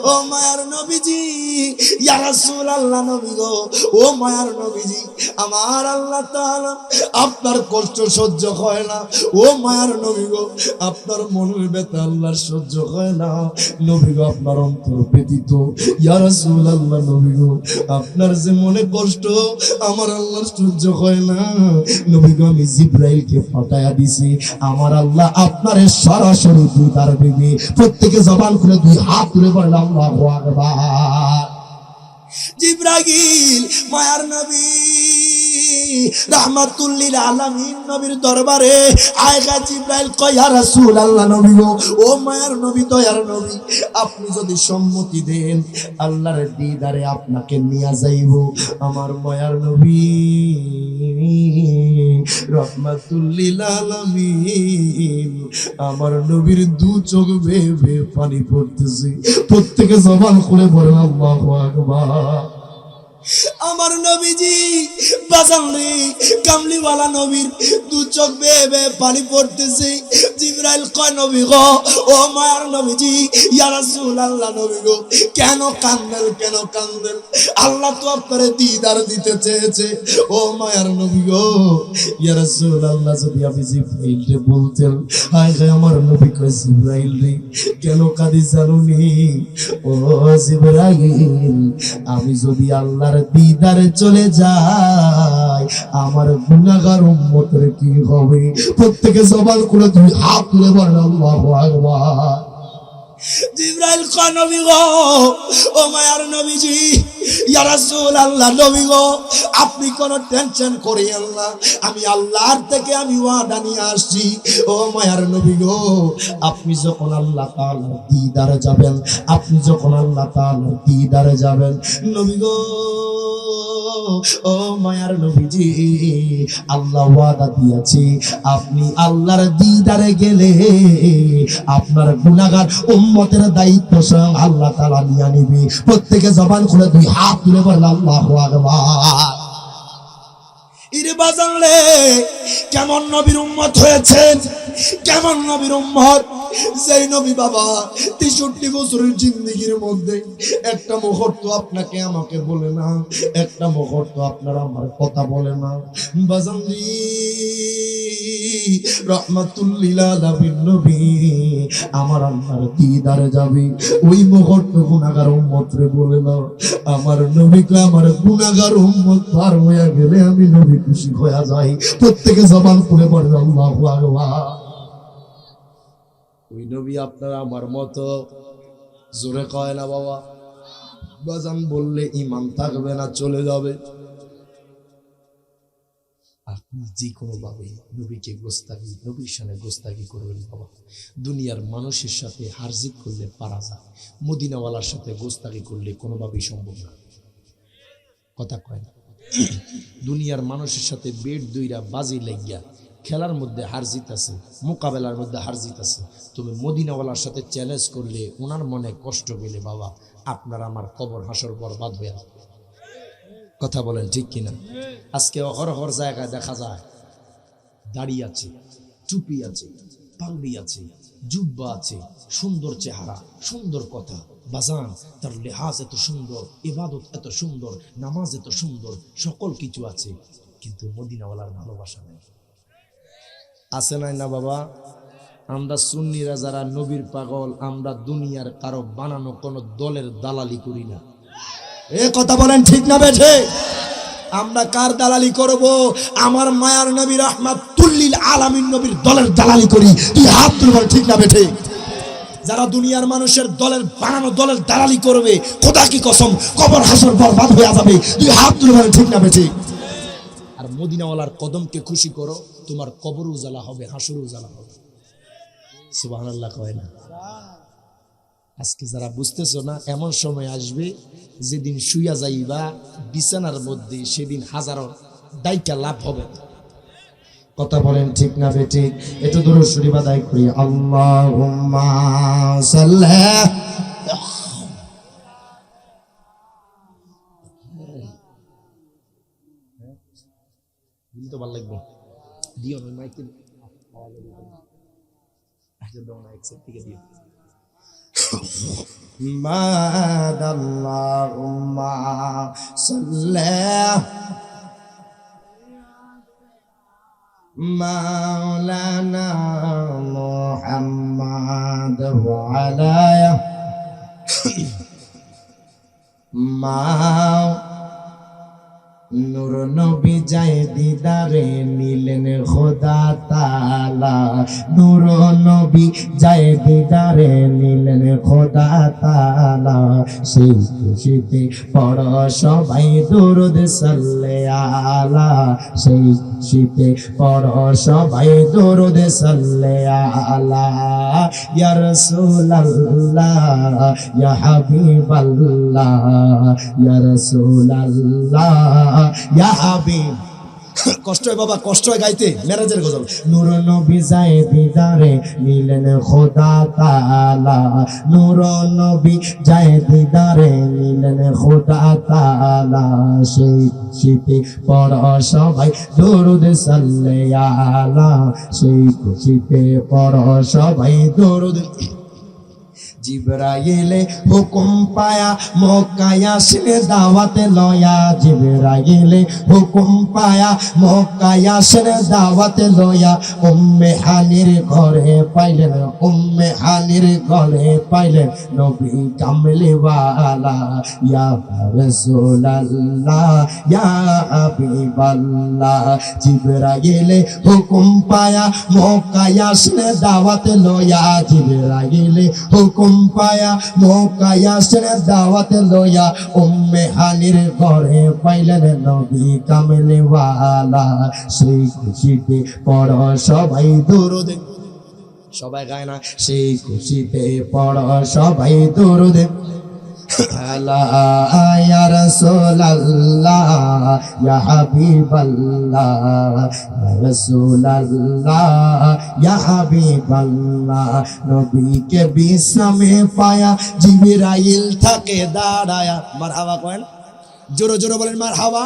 ও মায়ার নবীজি, ইয়া রাসূলুল্লাহ নবী গো, ও মায়ার নবীজি আমার আল্লাহ তাআলা আপনার কষ্ট সহ্য হয় না। ও মায়ার নবী গো, আপনার মনের ব্যথা আল্লাহর সহ্য হয় না। নবী গো আপনার অন্তর ব্যথিত। ইয়া রাসূলুল্লাহ নবী গো, আপনার যে মনে কষ্ট আমার আল্লাহর সহ্য হয় না। নবী গো আমি জিব্রাইলকে পাঠায়া দিছি, আমার আল্লাহ আপনারে সরাসরি দিদার দিবে। প্রত্যেকে জবান খুলে দুই হাত তুলে বলেন আল্লাহু আকবার। জিব্রাইল মায়ার নবী রাহমাতুল লিল আলামিন নবীর দরবারে আয়েশা জিবরাইল কয় ইয়া রাসূলুল্লাহ নবী গো, ও মায়ার নবী দয়ার নবী, আপনি যদি সম্মতি দেন আল্লাহর দিদারে আপনাকে নিয়ে যাইব। আমার মায়ার নবী রাহমাতুল লিল আলামিন আমার নবীর দু চোখ বেয়ে বেয়ে পানি পড়তেছে। প্রত্যেকে জবান খুলে বলেন আল্লাহু আকবার। আমার নবীজি বাজান রে, কামলিওয়ালা নবীর দু চোখ বেয়ে বেয়ে পানি পড়তেছে। জিবরাইল কয় নবী গো, ও মায়ার নবীজি, ইয়া রাসূলুল্লাহ নবী গো, কেন কান্দেন, কেন কান্দেন? আল্লাহ তো আপনারে দিদার দিতে চেয়েছে। ও মায়ার নবী গো, ইয়া রাসূলুল্লাহ, যদি আপনি জিবরাইল রে বলতেন। হায় হায়, আমার নবী কয় জিবরাইল রে, কেন কাঁদি জানুনি? ও জিবরাইল, আমি যদি আল্লাহর দিদারে চলে যায় আমার গুনাহগার উম্মতের কি হবে? প্রত্যেকে জবান খুলে দুই হাত তুলে বলেন আল্লাহু আকবার। জিবরাইল কয় নবী গো, ও মায়ার নবীজি, ইয়া রাসূলুল্লাহ নবী গো, আপনি কোনো টেনশন করিয়েন না, আমি আল্লাহর থেকে আমি ওয়াদা নিয়ে আসছি। ও মায়ার নবী গো, আপনি যখন আল্লাহ তাআলার দিদারে যাবেন, আপনি যখন আল্লাহ তাআলার দিদারে যাবেন নবী গো, ও মায়ার নবীজি, আল্লাহ ওয়াদা দিয়েছে আপনি আল্লাহর দিদারে গেলে আপনার গুনাহগার উম্মতের দায়িত্ব স্বয়ং আল্লাহ তাআলা নিয়ে নিবে। প্রত্যেকে জবান খুলে দুই হাত তুলে বলেন আল্লাহু আকবার। ইরে বাজান রে, কেমন নবীর উম্মত হয়েছেন, কেমন নবীর উম্মত? যেই নবী বাবা 63 বছরের জিন্দেগির মধ্যে একটা মুহূর্ত আপনাকে আমাকে বলে না, একটা মুহূর্ত আপনার আমার কথা বলে না। বাজান রে, রাহমাতুল লিল আলামিন নবী আমার আল্লাহর দিদারে যাবে, ওই মুহূর্ত গুনাহগার উম্মত রে বলে না। আমার নবীকে আমার গুনাহগার উম্মত পার হয়ে গেলে আমি নবী খুশি হয়ে যাই। প্রত্যেকে জবান খুলে বলেন আল্লাহু আকবার। ওই নবী আপনার আমার মতো জোরে কয় না বাবা। বাজান বললে ঈমান থাকবে না, চলে যাবে। আপনি যে কোনো ভাবে নবীকে গোস্তাগি, নবীর সামনে গোস্তাগি করবেন বাবা। দুনিয়ার মানুষের সাথে হারজিত করলে পারা যায়, মদিনাওয়ালার সাথে গোস্তাগি করলে কোনোভাবেই সম্ভব না। কথা কয় না? দুনিয়ার মানুষের সাথে বেড দুইরা বাজি লাগিয়া খেলার মধ্যে হারজিত আছে, মোকাবেলার মধ্যে হারজিত আছে। তুমি মদিনাওয়ালার সাথে চ্যালেঞ্জ করলে ওনার মনে কষ্ট পেলে বাবা আপনার আমার কবর হাসর বরবাদ হয়ে যাবে। কথা বলেন ঠিক কিনা? আজকে অহরহর জায়গায় দেখা যায় দাড়ি আছে, টুপি আছে, পাগড়ি আছে, জুব্বা আছে, সুন্দর চেহারা, সুন্দর কথা। বাজান, তার লেহাজ এত সুন্দর, ইবাদত এত সুন্দর, নামাজ এত সুন্দর, সকল কিছু আছে, কিন্তু মদিনাওয়ালার ভালোবাসা নেই। আছে নাই না বাবা? আমরা সুন্নিরা যারা নবীর পাগল, আমরা দুনিয়ার কারো বানানো কোন দলের দালালি করি না। এ কথা বলেন ঠিক না বেঠে? আমরা কার দালালি করব? আমার মায়ার নবী রাহমাতুল লিল আলামিন নবীর দলের দালালি করি। তুই হাত তুলে বল ঠিক না বেঠে? যারা দুনিয়ার মানুষের দলের বানানো দলের দালালি করবে, খোদা কি কসম কবর হাসর বরবাদ হয়ে যাবে। তুই হাত তুলে বল ঠিক না বেঠে? আর মদিনাওয়ালার কদমকে খুশি করো, তোমার কবর উজালা হবে, হাসর উজালা হবে। সুবহানাল্লাহ কয় না? আজকে যারা বুঝতেছো না, এমন সময় আসবে যেদিন শুইয়া যাইবা বিছানার মধ্যে, সেদিন হাজারো দায়িকা লাভ হবে। কথা বলেন ঠিক না বেঠিক? এটা দরুদ শরীফ আদায় করি। আল্লাহুম্মা সাল্লি তো ভালো লাগবে দিও না মাইকে আজকে দাও না একসাথে থেকে দিও। মাদাল্লাহুম্মা সাল্লি মাওলানা মুহাম্মদ ওয়া আলা নূর নবী যায় দিদারে নিলেন খোদা তাআলা, নূর নবী যায় দিদারে নিলেন খোদা তাআলা। সেই খুশিতে পড়ো সবাই দুরূদ সাল্লে আলা, সেই খুশিতে পড়ো সবাই দুরূদ সাল্লে আলা। ইয়া রাসূলুল্লাহ ইয়া হাবিবাল্লাহ ইয়া রাসূলুল্লাহ ইয়া হাবিব। কষ্ট হয় বাবা, কষ্ট হয় গাইতে মেরাজের গজল। নূর নবী যায় দিদারে নিলেন খোদা তাআলা, নূর নবী যায় দিদারে নিলেন খোদা তাআলা। সেই খুশিতে পড়ো সবাই দুরূদ সাল্লে আলা, সেই খুশিতে পড়ো সবাই দুরূদ। জিবরাইলে হুকুম পায়া মক্কায় আসলে দাওয়াতে লয়া, জিবরাইলে হুকুম পায়া মক্কায় আসলে দাওয়াতে লয়া। উম্মে হানির ঘরে পাইলেন, উম্মে হানির ঘরে পাইলেন নবী কামলিওয়ালা। ইয়া রাসূলুল্লাহ ইয়া হাবিবাল্লাহ। জিবরাইলে হুকুম পায়া মক্কায় আসলে দাওয়াতে লয়া, জিবরাইলে হুকুম পায়া মক্কায় আসলে দাওয়াতে লয়া। উম্মে হানির ঘরে পাইলেন নবী কামলিওয়ালা। সেই খুশিতে পড়ো সবাই দুরূদ, সবাই গায় না? সেই খুশিতে পড়ো সবাই দুরূদ আলা ইয়া রাসূলুল্লাহ ইয়া হাবিবাল্লাহ ইয়া রাসূলুল্লাহ ইয়া হাবিবাল্লাহ। নবীকে বিশ্রামে পায়া জিবরাইল থাকে দাঁড়ায়া। মারহাবা করেন, জোরে জোরে বলেন মারহাবা।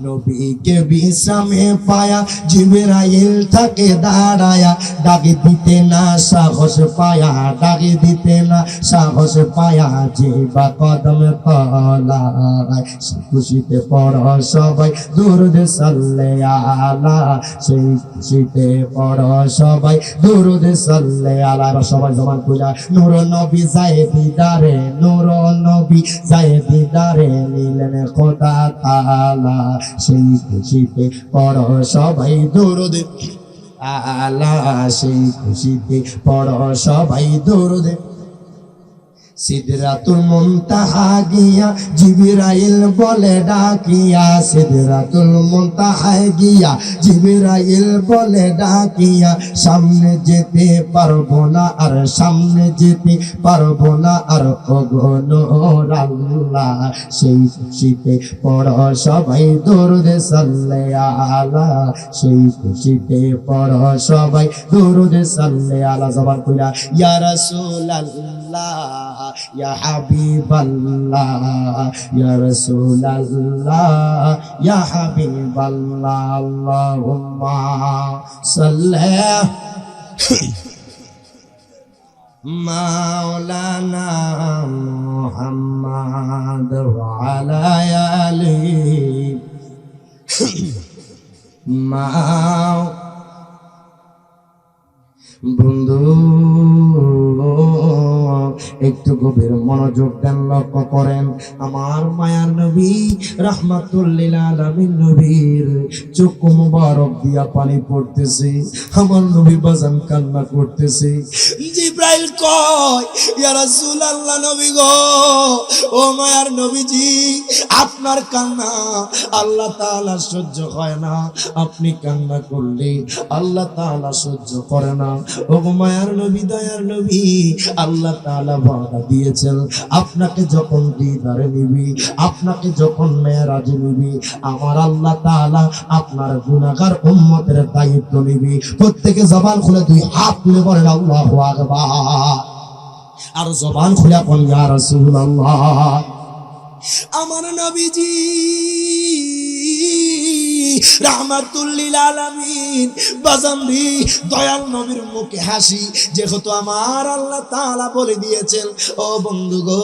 নবীকে বিশ্রামে পায়া জিবরাইল থাকে দাঁড়ায়া, ডাকে দিতে না সাহস পায়া, ডাকে দিতে না সাহস পায়া জিবা কদম তলায়। খুশিতে পড়ো সবাই দুরূদ সাল্লে আলা, সেই খুশিতে পড়ো সবাই দুরূদ সাল্লে আলা। সবাই জবান খুলা নূর নবী যায় দিদারে, নূর নবী যায় দিদারে নিলেন খোদা তাআলা। সেই খুশিতে পড়ো সবাই দুরূদ আলা, সেই খুশিতে পড়ো সবাই দুরূদ। সিদরাতুল মুনতাহা গিয়া জিবরাইল বলে ডাকিয়া, সিদরাতুল মুনতাহা গিয়া জিবরাইল বলে ডাকিয়া। সামনে যেতে পারবো না আর, সামনে যেতে পারবো না আর ওগো নূর আল্লাহ। সেই খুশিতে পড়ো সবাই দুরূদ সাল্লে আলা, সেই খুশিতে পড়ো সবাই দুরূদ সাল্লে আলা। জবান খুলা ইয়া রাসূলুল্লাহ ইয়া হাবিবাল্লাহ ইয়া রাসূলুল্লাহ ইয়া হাবিবাল্লাহ। আল্লাহুম্মা সাল্লি মাওলানা মুহাম্মাদ ওয়া আলা আলিহি মাও। বন্ধু একটু গভীর মনোযোগ দেন, লক্ষ্য করেন আমার মায়ার নবী রাহমাতুল লিল আলামিন নবীর চোখ মুবারক দিয়া পানি পড়তেছে। আমার নবী বাজান কান্না করতেছে। জিবরাইল কয় ইয়া রাসূলুল্লাহ নবী গো, ও মায়ার নবীজি আপনার কান্না আল্লাহ তাআলা সহ্য হয় না, আপনি কান্না করলে আল্লাহ তাআলা সহ্য করে না। ও মায়ার নবী দয়ার নবী আল্লাহ তাআলা ওয়াদা দিয়েছেন আপনাকে যখন দিদারে নিবি, আপনাকে যখন মেরাজে নিবি, আমার আল্লাহ তাআলা আপনার গুনাহগার উম্মতের দায়িত্ব নিবি। প্রত্যেকে জবান খুলে দুই হাত তুলে বলেন আল্লাহু আকবার। আর জবান খুলে বলেন ইয়া রাসূলুল্লাহ। আমার নবীজি রাহমাতুল লিল আলামিন বাজানরি দয়াল নবীর মুখে হাসি, যেহেতু আমার আল্লাহ তাআলা বলে দিয়েছেন ও বন্ধু গো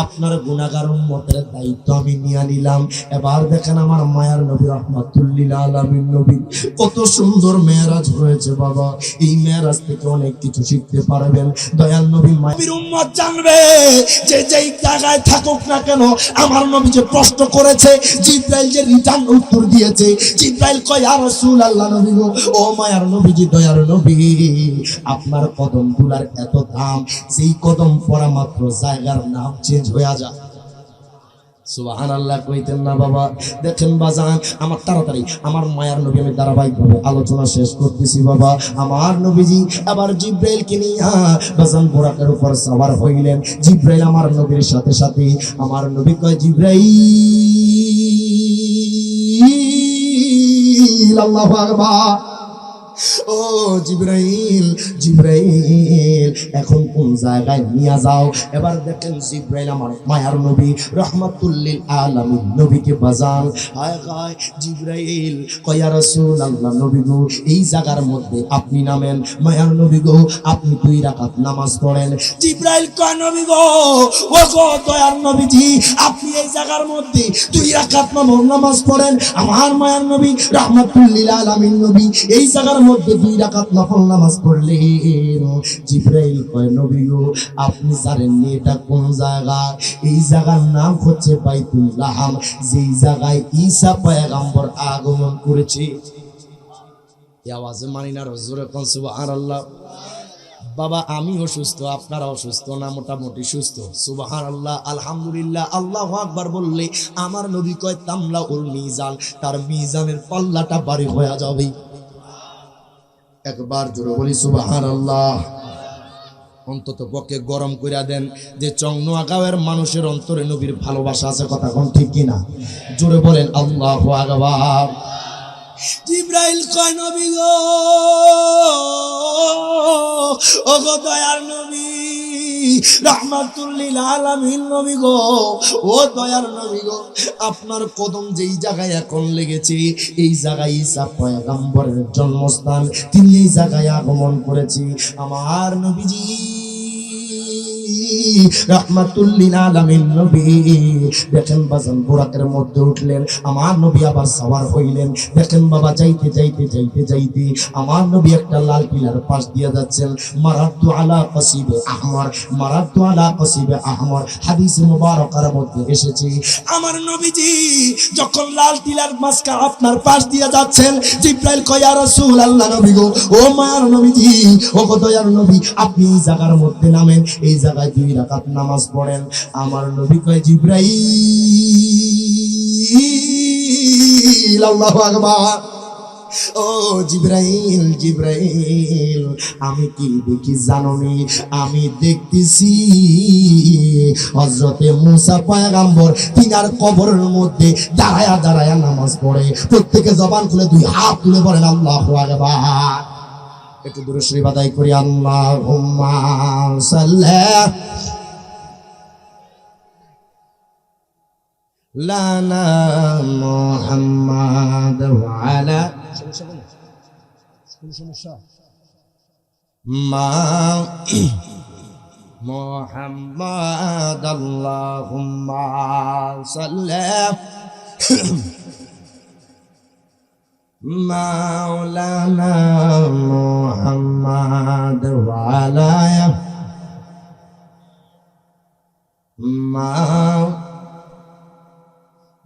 আপনার গুনাহগার উম্মতের দায়িত্ব আমি নিয়ে নিলাম। এবার দেখেন আমার মায়ার নবী রাহমাতুল লিল আলামিন নবী কত সুন্দর মেরাজ হয়েছে বাবা। এই মেরাজ থেকে অনেক কিছু শিখতে পারবেন। দয়াল নবী মায়ের উম্মত জানবে যে যেই জায়গায় থাকুক না কেন আমার নবী যে প্রশ্ন করেছে, জিব্রাইল যে রিটার্ন উত্তর দিয়েছে, জিব্রাইল কয় ইয়া রাসূলুল্লাহ নবী গো, ও মায়ার নবীজি দয়ার নবী আপনার কদম দুলার এত দাম, সেই কদম পড়া মাত্র জায়গার নাম চেঞ্জ হয়ে যায়। সুবহানাল্লাহ কইতেন না বাবা। দেখেন বাজান আমার তাড়াতাড়ি আমার মায়ার নবী আমি ধারাবাহিকভাবে আলোচনা শেষ করতেছি বাবা। আমার নবীজি আবার জিব্রাইলকে নিয়ে বাজান বুরাকের উপর সওয়ার হইলেন। জিব্রাইল আমার নবীর সাথে সাথে আমার নবী কয় জিব্রাইল আল্লাহু আকবার, ও জিব্রাইল জিব্রাইল এখন কোন জায়গায় নিয়ে যাও। এবার দেখেন জিব্রাইল আমার মায়ার নবী রাহমাতুল লিল আলামিন নবীকে বাজান হায় হায় জিব্রাইল কয় ইয়া রাসূলুল্লাহ নবী গো এই জায়গার মধ্যে আপনি নামেন। মায়ার নবী গো আপনি 2 রাকাত নামাজ পড়েন। জিব্রাইল কয় নবী গো ও গো দয়ার নবীজি আপনি এই জায়গার মধ্যে 2 রাকাত নামাজ পড়েন। আমার মায়ার নবী রাহমাতুল লিল আলামিন নবী এই জায়গার মধ্যে 2 রাকাত নফল নামাজ পড়লেন। জিব্রাইল কয় নবী গো আপনি জানেন নি এটা কোন জায়গা? এই জায়গার নাম হচ্ছে বাইতুল লাহাম, যেই জায়গায় ঈসা পয়গম্বর আগমন করেছে। এই আওয়াজে মানি না জোরে কোন সুবহানাল্লাহ। বাবা আমি অসুস্থ আপনারা অসুস্থ না? মোটামুটি সুস্থ। সুবহানাল্লাহ আলহামদুলিল্লাহ আল্লাহু আকবার বললে আমার নবী কয় তামলা উল মিজান, তার মিজানের পাল্লাটা ভারী হয়ে যাবে। একবার জোরে বলি সুবহানাল্লাহ। অন্তত পক্ষে গরম কইরা দেন যে চংনোয়াগাঁওয়ের মানুষের অন্তরে নবীর ভালোবাসা আছে, কথা কোন ঠিক কিনা? জোরে বলেন আল্লাহু আকবার। জিব্রাইল কয় নবী গো ও গো দয়ার নবী রাহমাতুল লিল আলামিন নবী গো, ও দয়ার নবী গো আপনার কদম যেই জায়গায় এখন লেগেছে এই জায়গায় ঈসা পয়গম্বরের জন্মস্থান, তিনি এই জায়গায় আগমন করেছে। আমার নবীজি রাহমাতুল লিল আলামিন নবী দেখেন বাজান বুরাকের মধ্যে উঠলেন। আমার নবী আবার সওয়ার হইলেন। দেখেন বাবা যাইতে যাইতে যাইতে যাইতে আমার নবী একটা লাল পিলার পাশ দিয়ে যাচ্ছেন। মারাতু আলা কাসিবে আহমর, মারাতু আলা কাসিবে আহমর হাদিস মুবারকার মধ্যে এসেছে আমার নবীজি যখন লাল টিলার মাঝখান আপনার পাশ দিয়ে যাচ্ছেন, জিব্রাইল কয় ইয়া রাসূলুল্লাহ নবী গো, ও মায়ার নবীজি ও গো দয়ার নবী আপনি এই জায়গার মধ্যে নামেন, এই জায়গায় 2 রাকাত নামাজ পড়েন। আমার নবী কয় জিব্রাইল আল্লাহু আকবার, ও জিব্রাইল জিব্রাইল আমি কি দেখি জানোনি? আমি দেখতেছি হযরতে মুসা পয়গম্বর তিনার কবরের মধ্যে দাঁড়ায়া দাঁড়ায়া নামাজ পড়ে। প্রত্যেকে জবান খুলে 2 হাত তুলে বলেন আল্লাহু আকবার। একটু দূরে শরীফ আদায় করি আল্লাহুম্মা সাল্লি লানা মুহাম্মাদ ওয়া আলা মা মুহাম্মাদ আল্লাহুম্মা সাল্লি মাওলানা মুহাম্মাদ ওয়া আলা মা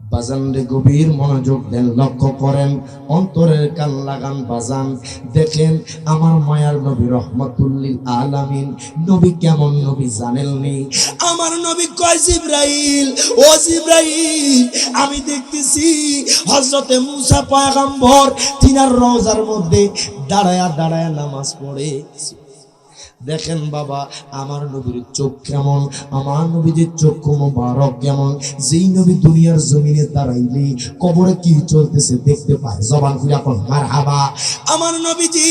বাজান রে গভীর মনোযোগ দেন, লক্ষ্য করেন, অন্তরের কান লাগান বাজান। দেখেন আমার মায়ার নবী রাহমাতুল লিল আলামিন নবী কেমন নবী জানেননি? আমার নবী কয় জিব্রাইল ও জিব্রাইল আমি দেখতেছি হযরতে মুসা পয়গম্বর তিনার রওজার মধ্যে দাঁড়ায়া দাঁড়ায়া নামাজ পড়ে। দেখেন বাবা আমার নবীর চোখ কেমন, আমার নবীর চক্ষু মোবারক কেমন, যেই নবী দুনিয়ার জমিনে দাঁড়াইলে কবরে কি চলতেছে দেখতে পায়। জবান খুলে এখন মারহাবা। আমার নবীজি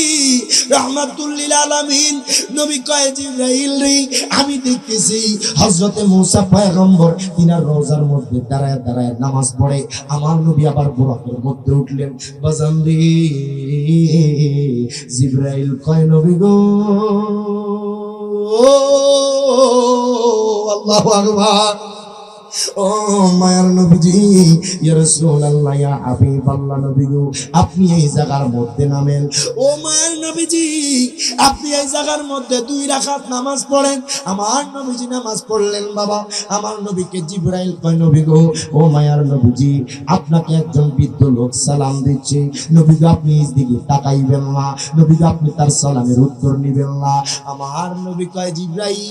রাহমাতুল লিল আলামিন নবী কয় জিবরাইল রে আমি দেখতেছি হযরতে মূসা পয়গম্বর তিনার রওজার মধ্যে দাঁড়ায় দাঁড়ায় নামাজ পড়ে। আমার নবী আবার বুরাকের মধ্যে উঠলেন। বাজান রে জিবরাইল কয় নবী গো আল্লাহু আকবার, ও মায়ার নবীজি ইয়া রাসূলুল্লাহ ইয়া হাবিবাল্লাহ নবী গো আপনি এই জায়গার মধ্যে নামেন। ও মায়ার নবীজি আপনি এই জায়গার মধ্যে 2 রাকাত নামাজ পড়েন। আমার নবীজি নামাজ পড়লেন। বাবা আমার নবীকে জিবরাইল কয় নবী গো ও মায়ার নবীজি আপনাকে একজন বৃদ্ধ লোক সালাম দিচ্ছে। নবী গো আপনি এই দিকে তাকাইবেন না, নবী গো আপনি তার সালামের উত্তর নেবেন না। আমার নবী কয় জিবরাইল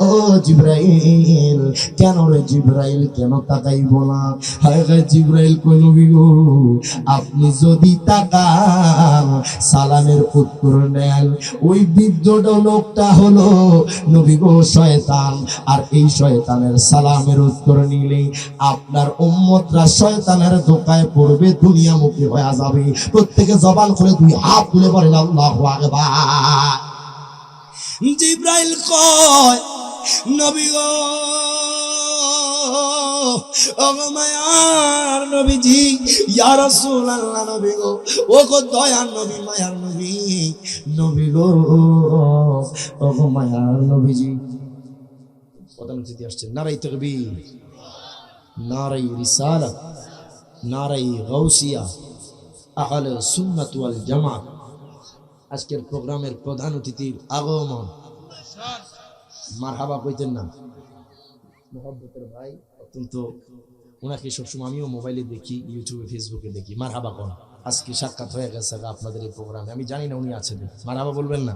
ও জিবরাইল কেন রে জিবরাইল কেন তাকাইব না? হায় হায় জিবরাইল কই নবী গো আপনি যদি তাকান সালামের উত্তর নেন, ওই বৃদ্ধ লোকটা হলো নবী গো শয়তান, আর এই শয়তানের সালামের উত্তর নিলে আপনার উম্মতরা শয়তানের ধোঁকায় পড়বে, দুনিয়ামুখী হয়ে যাবে। প্রত্যেকে জবান খুলে 2 হাত তুলে পড়েন আল্লাহু আকবার। জিবরাইল কয় নবী গো ও মায়ার নবীজি ইয়া রাসূলুল্লাহ নবী গো ও গো দয়ার নবী মায়ার নবী নবী গো ও গো মায়ার নবীজি। প্রধান অতিথি আসছেন। নারায়ে তাকবীর, নারায়ে রিসালাত, নারায়ে গাউসিয়া, আহলে সুন্নাত ওয়াল জামাত। আজকের প্রোগ্রামের প্রধান অতিথির আগমন। মারহাবা কইতেন না মোহাব্বতের ভাই, অত্যন্ত ওনাকে সবসময় আমিও মোবাইলে দেখি, ইউটিউবে ফেসবুকে দেখি। মারহাবা কোন আজকে সাক্ষাৎ হয়ে গেছে আপনাদের এই প্রোগ্রামে। আমি জানি না উনি আছেন, মারহাবা বলবেন না?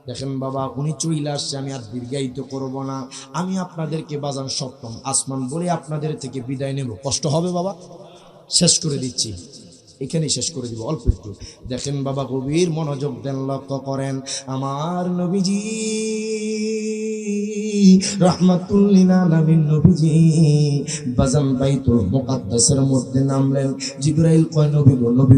দেখেন বাবা উনি চলে আসছে, আমি আর দীর্ঘায়িত করব না। আমি আপনাদেরকে বাজান সপ্তম আসমান বলে আপনাদের থেকে বিদায় নেব। কষ্ট হবে বাবা, শেষ করে দিচ্ছি, এখানেই শেষ করে দিব অল্প একটু। দেখেন বাবা গভীর মনোযোগ দেন, লক্ষ্য করেন। আমার নবীজি রাহমাতুল লিল আলামিন নবীজি বাজান বাইতুল মুকাদ্দাসের মধ্যে নামলেন। জিবরাইল কয় নবী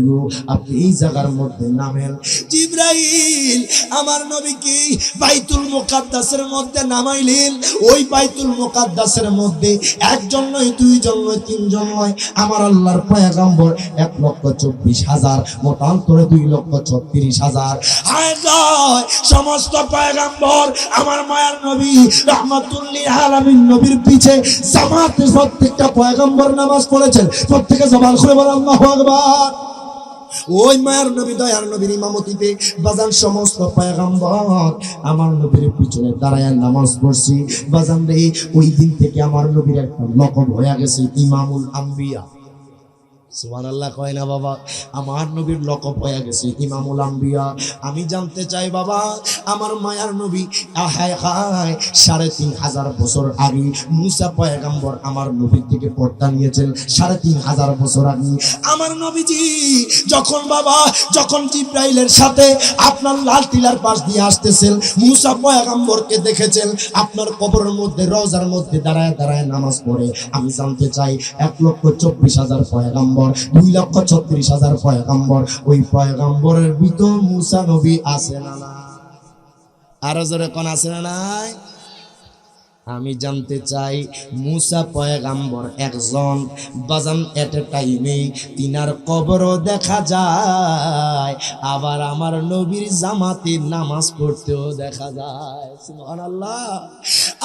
গো আপনি এই জায়গার মধ্যে নামেন। জিবরাইল আমার নবীকে বাইতুল মুকাদ্দাসের মধ্যে নামাইলেন। ওই বাইতুল মুকাদ্দাসের মধ্যে একজন নয়, 2 জন নয়, 3 জন নয়, আমার আল্লাহর পয়গম্বর 1,24,000, মতান্তরে 2,36,000। হায় গায় সমস্ত পয়গম্বর আমার মায়ার নবী রাহমাতুল লিল আলামিন নবীর পিছে জামাতে প্রত্যেকটা পয়গম্বর নামাজ পড়েছেন। প্রত্যেকে জবান খুলে বলেন আল্লাহু আকবার। ওই মায়ার নবী দয়ার নবীর ইমামতিতে বাজান সমস্ত পয়গম্বর আমার নবীর পিছনে দাঁড়ায় নামাজ পড়ছি। বাজান রে ওই দিন থেকে আমার নবীর একটা লকব হয়ে গেছে ইমামুল আম্বিয়া। সুবহানাল্লাহ কয় না বাবা? আমার নবীর লকব হয়ে গেছে ইমামুল আম্বিয়া। আমি জানতে চাই বাবা আমার মায়ার নবী হায় হায় 3,500 বছর আগে মুসা পয়গম্বর আমার নবীর থেকে পর্দা নিয়েছেন। 3,500 বছর আগে আমার নবীজি যখন জিবরাইলের সাথে আপনার লাল টিলার পাশ দিয়ে আসতেছেন, মুসা পয়গম্বরকে দেখেছেন আপনার কবরের মধ্যে রওজার মধ্যে দাঁড়ায় দাঁড়ায় নামাজ পড়ে। আমি জানতে চাই 1,24,000 পয়গম্বর, 2,36,000 পয়গম্বর, ওই পয়গম্বরের ভিতর মুসা নবী আছে না না? আরো জোরে কোন আছে না নাই? আমি জানতে চাই মুসা পয়গম্বর একজন বাজান, এট এ টাইমে তিনার কবরও দেখা যায়, আবার আমার নবীর জামাতে নামাজ পড়তেও দেখা যায়। সুবহানাল্লাহ।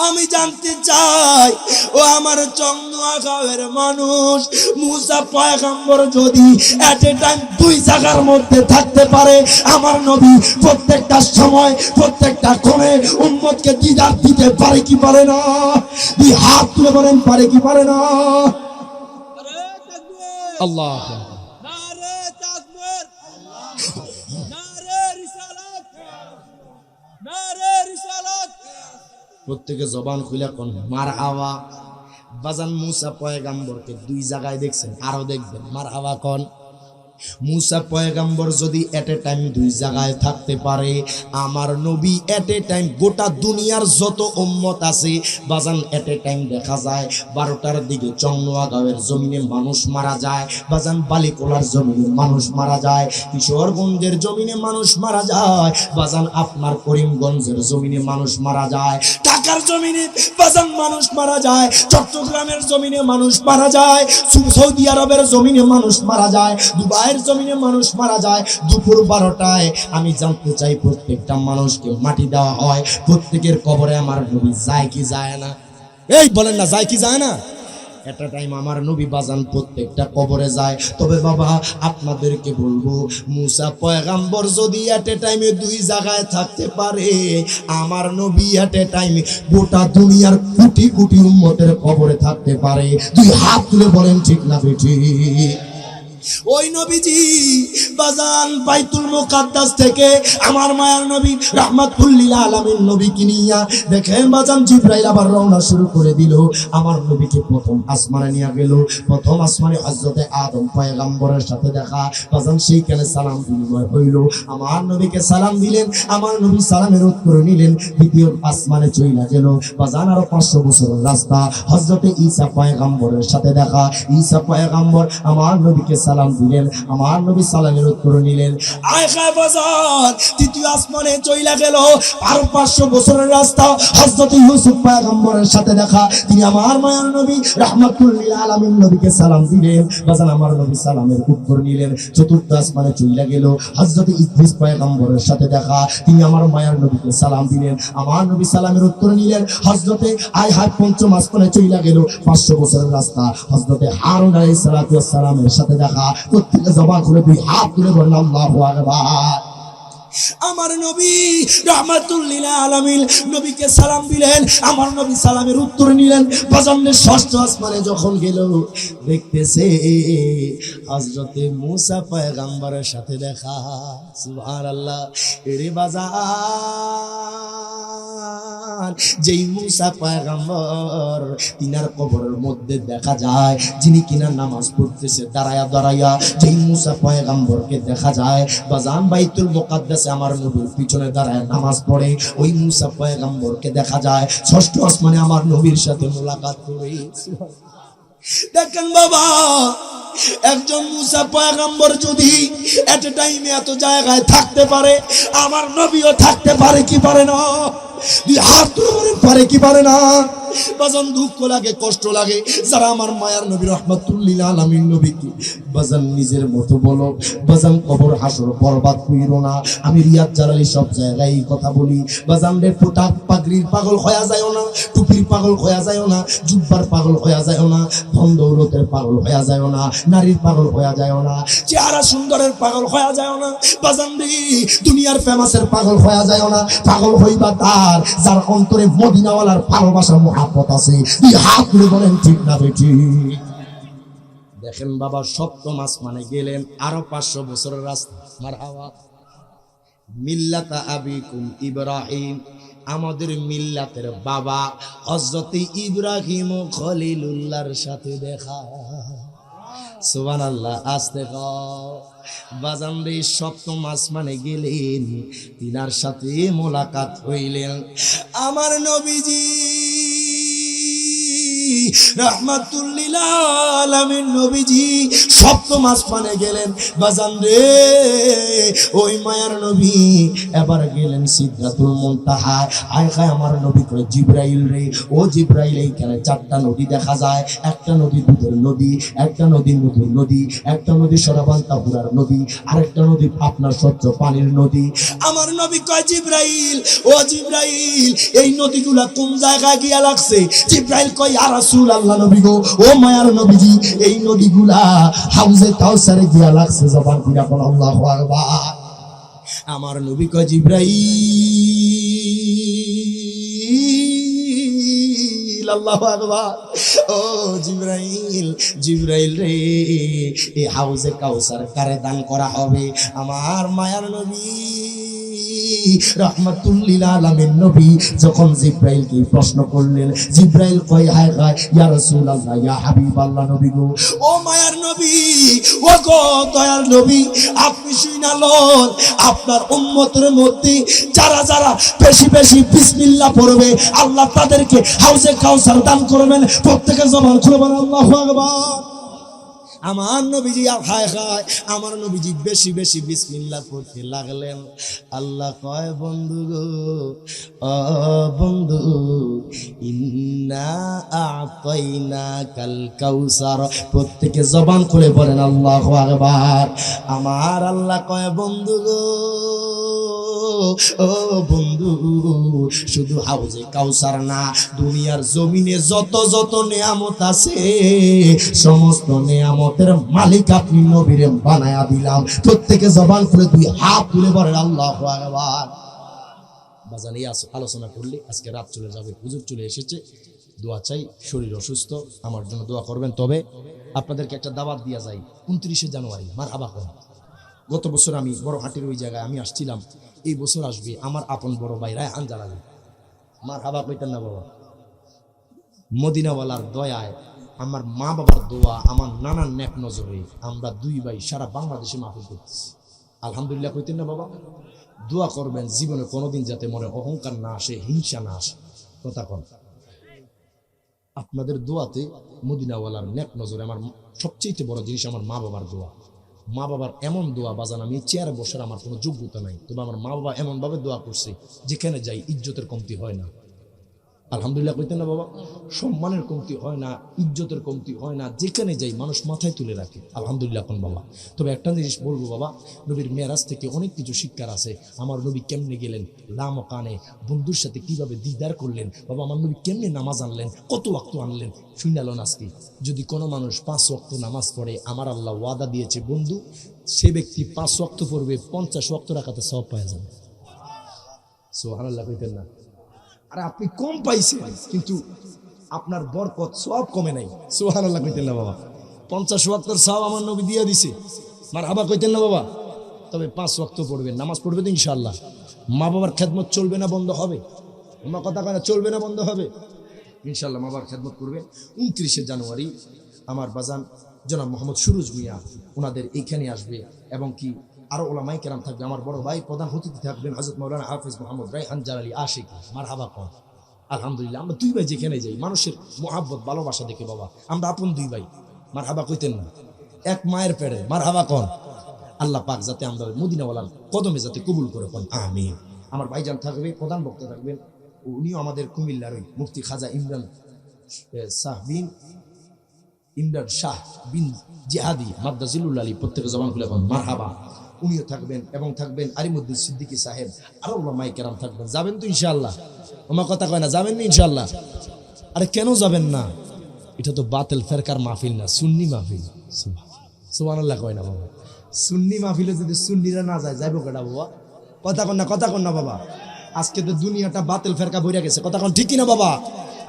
আমি জানতে চাই ও আমার চন্দুয়া গাঁয়ের মানুষ, মুসা পয়গম্বর যদি এট এ টাইম 2 জায়গার মধ্যে থাকতে পারে, আমার নবী প্রত্যেকটা সময় প্রত্যেকটা কোণে উম্মতকে দিদার দিতে পারে কি পারে না? হাত তুলে বলেন পারে কি পারে না? আল্লাহ নারে তাকবীর, নারে রিসালাত, নারে রিসালাত। প্রত্যেকে জবান খুলে কোন মারহাবা। বাজান মুসা পয়গম্বরকে 2 জায়গায় দেখছেন, আরো দেখবেন। মারহাবা কোন মুসা পয়গাম্বর যদি এট এ টাইম দুই জায়গায় থাকতে পারে, আমার নবী এট এ টাইম গোটা দুনিয়ার যত উম্মত আছে বাজান এট এ টাইম দেখা যায় 12টার দিকে চন্নোয়াগাঁওয়ের জমিনে মানুষ মারা যায়, বাজান বালিকোলার জমিনে মানুষ মারা যায়, কিশোরগঞ্জের জমিনে মানুষ মারা যায়, বাজান আপনার করিমগঞ্জের জমিনে মানুষ মারা যায়, ঢাকার জমিনে বাজান মানুষ মারা যায়, চট্টগ্রামের জমিনে মানুষ মারা যায়, সৌদি আরবের জমিনে মানুষ মারা যায়, দুবাইয়ের জমিনে মানুষ মারা যায়। দুপুর 12টায় আমি জানতে চাই প্রত্যেকটা মানুষকে মাটি দেওয়া হয়, প্রত্যেকের কবরে আমার নবী যায় কি যায় না? এই বলেন না, যায় কি যায় না? একটা টাইম আমার নবী বাজান প্রত্যেকটা কবরে যায়। তবে বাবা আপনাদেরকে বলবো, মুসা পয়গাম্বর যদি এট এ টাইমে দুই জায়গায় থাকতে পারে, আমার নবী এট এ টাইমে গোটা দুনিয়ার কোটি কোটি উম্মতের কবরে থাকতে পারে। দুই হাত তুলে বলেন ঠিক না বেঠিক? ওই নবীজি বাজান বাইতুল মুকাদ্দাস থেকে আমার মায়ার নবী রাহমাতুল লিল আলামিন নবীকে নিয়া দেখেন বাজান জিবরাইল আবার রওনা শুরু করে দিল। আমার নবীকে প্রথম আসমানে নিয়ে গেল। প্রথম আসমানে হযরতে আদম পয়গম্বরের সাথে দেখা, বাজান সেইখানে সালাম বিনিময় হইল। আমার নবীকে সালাম দিলেন, আমার নবী সালামের উত্তর নিলেন। দ্বিতীয় আসমানে চইলা গেল বাজান, আরো 500 বছরের রাস্তা। হযরতে ঈসা পয়গম্বরের সাথে দেখা, ঈসা পয়গম্বর আমার নবীকে সালাম দিলেন, আমার নবী সালামের উত্তর নিলেন। আয়খা বাজার তৃতীয় আসমানে চইলা গেল, আরো 500 বছরের রাস্তা। হযরত ইউসুফ পয়গম্বরের সাথে দেখা, তিনি আমার মায়ার নবী রাহমাতুল লিল আলামিন নবীকে সালাম দিলেন, বাজান আমার নবী সালামের উত্তর নিলেন। চতুর্থ আসমানে চইলা গেল, হযরত ইদ্রিস পয়গম্বরের সাথে দেখা, তিনি আমার মায়ার নবীকে সালাম দিলেন, আমার নবী সালামের উত্তর নিলেন। হযরতে আয়হা পঞ্চম আসমানে চইলা গেল, 500 বছরের রাস্তা। হযরতে হারুন আলাইহিস সালাতু ওয়াস সালামের সাথে দেখা। প্রত্যেকে জবান খুলে দুই হাত তুলে বলেন আল্লাহু আকবার। আমার নবী রাহমাতুল লিল আলামিন নবীকে সালাম দিলেন, আমার নবী সালামের উত্তর নিলেন। বাজানের ষষ্ঠ আসমানে যখন গেল, দেখতেছে হযরতে মুসা পয়গম্বরের সাথে দেখা। সুবহানাল্লাহ। এরে বাজার যেই মুসা পয়গম্বর তিনার কবরের মধ্যে দেখা যায়, যিনি কিনা নামাজ পড়তেছে দাঁড়ায়া দাঁড়ায়া, যেই মুসা পয়গম্বরকে দেখা যায় বাজান বাইতুল মুকাদ্দাস আমার নবীর পিছনে দাঁড়ায় নামাজ পড়ে, ওই মুসা পয়গম্বরকে দেখা যায়। ষষ্ঠ আসমানে আমার নবীর সাথে মোলাকাত করে। দেখেন বাবা, একজন মুসা পয়গম্বর যদি এট এ টাইমে এত জায়গায় থাকতে পারে, আমার নবীও থাকতে পারে কি পারে না? দুই হাত তুলে পারে কি পারে না? বাজান দুঃখ লাগে, কষ্ট লাগে যারা আমার মায়ার নবী রাহমাতুল লিল আলামিন নবীকে বাজান নিজের মতো বলো। বাজান কবর হাসর বরবাদ কইরো না। আমি রিয়াদ জালালি সব জায়গায় এই কথা বলি, বাজান রে পোটা পাগড়ির পাগল হয়ে যায়ও না, টুপির পাগল হয়ে যায়ও না, জুব্বার পাগল হয়ে যায়ও না, ধন দৌলতের পাগল হয়ে যায়ও না, নারীর পাগল হয়ে যায়ও না, চেহারা সুন্দরের পাগল হয়ে যায়ও না, বাজান রে দুনিয়ার ফেমাসের পাগল হয়ে যায়ও না। পাগল হইবা তার যার অন্তরে মদিনাওয়ালার ভালোবাসা মহব্বত আছে। এই হাত তুলে বলেন ঠিক না বেঠিক? দেখেন বাবা, সপ্তম আসমানে গেলেন, আরো 500 বছরের রাস্তা। মারহাবা। মিল্লাতা আবিকুম ইব্রাহিম, আমাদের মিল্লাতের বাবা হযরত ইব্রাহিম ও খলিলুল্লাহর সাথে দেখা। সুবহানাল্লাহ। আস্তে কও বাজান রে, সপ্তম আসমানে গেলেন, তিনার সাথে মোলাকাত হইলেন। আমার নবীজি রাহমাতুল লিল আলামিন নবীজি সপ্তম আসমানে গেলেন। বাজান রে, ওই মায়ার নবী এবার গেলেন সিদরাতুল মুনতাহা। আয় খায় আমার নবী কয় জিবরাইল রে, ও জিবরাইল, এইখানে 4টা নদী দেখা যায়। একটা নদী দুধের নদী, একটা নদী মধুর নদী, একটা নদী সরাবান্তাপুরার নদী, আরেকটা নদী আপনার স্বচ্ছ পানির নদী। আমার নবী কয় জিবরাইল, ও জিবরাইল, এই নদীগুলা কোন জায়গায় গিয়া লাগছে? জিবরাইল কয় ইয়া রাসূলুল্লাহ নবী গো, ও মায়ার নবীজি, এই নদীগুলা হাউজে কাউসারে গিয়া লাগছে। জবান খুলে বল আল্লাহু আকবার। আমার নবী কয় জিবরাইল, আল্লাহু আকবার, ও জিবরাইল, জিবরাইল রে, এই হাউজে কাউসার কারে দান করা হবে? আমার মায়ার নবী রাহমাতুল লিল আলামিন নবী যখন জিব্রাইলকে প্রশ্ন করলেন, জিব্রাইল কয় হায় হায় ইয়া রাসূলুল্লাহ ইয়া হাবিবাল্লাহ নবী গো, ও মায়ার নবী, ও গো দয়ার নবী, আপনি শুইনা লন আপনার উম্মতের মধ্যে যারা যারা বেশি বেশি বিসমিল্লাহ পড়বে আল্লাহ তাদেরকে হাউজে কাউসার দান করবেন। প্রত্যেকের জবান খুলে বলেন আল্লাহু আকবার। আমার নবীজি হায় হায়, আমার নবীজি বেশি বেশি বিসমিল্লাহ পড়তে লাগলেন। আল্লাহ কয় বন্ধু গো, ও বন্ধু, ইন্না আ'তাইনাকাল কাউসার। প্রত্যেকে জবান খুলে বলেন আল্লাহু আকবার। আমার আল্লাহ কয় বন্ধু গো, ও বন্ধু, শুধু হাউজে কাউসার না, দুনিয়ার জমিনে যত যত নিয়ামত আছে সমস্ত নিয়ামতের মালিক আপনি নবীরে বানায়া দিলাম। প্রত্যেকে জবান খুলে দুই হাত তুলে বলেন আল্লাহু আকবার। বাজান এই আলোচনা করলে আজকে রাত চলে যাবে, হুজুর চলে এসেছে, দোয়া চাই, শরীর অসুস্থ, আমার জন্য দোয়া করবেন। তবে আপনাদেরকে একটা দাওয়াত দিয়া যায় 29শে জানুয়ারি, মারহাবা কোন। গত বছর আমি বড় হাটের ওই জায়গায় আমি আসছিলাম, এই বছর আসবে আমার আপন বড় ভাই রায়হান জালালি, মারহাবা কইতেন না বাবা। মদিনাওয়ালার দয়ায়, আমার মা বাবার দোয়া, আমার নানার নেক নজরে আমরা দুই ভাই সারা বাংলাদেশে মাহফিল করতেছি, আলহামদুলিল্লাহ কইতেন না বাবা। দোয়া করবেন জীবনে কোনোদিন যাতে মনে অহংকার না আসে, হিংসা না আসে, কথা কন। আপনাদের দোয়াতে মদিনাওয়ালার নেক নজরে আমার সবচেয়ে বড় জিনিস আমার মা বাবার দোয়া। মা বাবার এমন দোয়া বাজান, আমি চেয়ারে বসার আমার কোনো যোগ্যতা নাই, তবে আমার মা বাবা এমনভাবে দোয়া করছে যেখানে যাই ইজ্জতের কমতি হয় না, আলহামদুলিল্লাহ কইতেন না বাবা। সম্মানের কমতি হয় না, ইজ্জতের কমতি হয় না, যেখানে যাই মানুষ মাথায় তুলে রাখে, আলহামদুলিল্লাহ কোন বাবা। তবে একটা জিনিস বলবো বাবা, নবীর মেরাজ থেকে অনেক কিছু শিক্ষার আছে। আমার নবী কেমনে গেলেন লামকানে, বন্ধুর সাথে কিভাবে দিদার করলেন, বাবা আমার নবী কেমনে নামাজ আনলেন, কত ওয়াক্ত আনলেন, শুনালেন। আজকে যদি কোনো মানুষ 5 ওয়াক্ত নামাজ পড়ে, আমার আল্লাহ ওয়াদা দিয়েছে বন্ধু, সে ব্যক্তি 5 ওয়াক্ত পড়বে, 50 ওয়াক্ত রাখাতে সওয়াব পাওয়া যাবে। সুবহানাল্লাহ কইতেন না? আরে আপনি কম পাইছেন কিন্তু আপনার বরকত সওয়াব কমে নাই, সুবহানাল্লাহ কইতেন না বাবা? 50 ওয়াক্তের সওয়াব আমার নবী দিয়ে দিছে, মারহাবা কইতেন না বাবা? তবে 5 ওয়াক্ত পড়বেন, নামাজ পড়বে তো ইনশাআল্লাহ। মা বাবার খেদমত চলবে না বন্ধ হবে? আমার কথা কয় না, চলবে না বন্ধ হবে ইনশাআল্লাহ। মা বাবার খেদমত করবে। 29শে জানুয়ারি আমার বাজান জনাব মোহাম্মদ সুরুজ মিয়া ওনাদের এইখানে আসবে, এবং কি আরো ওলামায়ে কেরাম থাকবে। আমার বড় ভাই প্রধান অতিথি থাকবেন হযরত মাওলানা হাফেজ মোহাম্মদ রায়হান জালালি আশিক, মারহাবা কোন। আলহামদুলিল্লাহ আমরা দুই ভাই যেখানে যাই মানুষের মুহাব্বত ভালোবাসা দেখে বাবা, আমরা আপন দুই ভাই, মারহাবা কইতেন না? এক মায়ের পেটে, মারহাবা কোন। আল্লাহ পাক যাতে আমরা মদিনাওয়ালার কদমে যাতে কবুল করে কোন, আমিন। আমার ভাইজান থাকবে, প্রধান বক্তা থাকবেন, উনিও আমাদের কুমিল্লার ওই মুফতি খাজা ইমরান শাহ বিন জিহাদি মাদ্দাজিলুল আলী, প্রত্যেকে জবান খুলে কোন মারহাবা। উনিও থাকবেন, এবং থাকবেন আলিমুদ্দিন সিদ্দিকী সাহেব, আরো ওলামায়ে কেরাম থাকবেন। যাবেন তো ইনশাআল্লাহ? আমার কথা কয় না, যাবেন না ইনশাআল্লাহ? আরে কেন যাবেন না? এটা তো বাতিল ফেরকার মাহফিল না, সুন্নি মাহফিল। সুবহানাল্লাহ কয় না বাবা? সুন্নি মাহফিলে যদি সুন্নিরা না যায়, যাইব কেডা বাবা? কথা কন না, কথা কন না বাবা? আজকে তো দুনিয়াটা বাতিল ফেরকা বইরা গেছে, কথা কন ঠিক কিনা বাবা?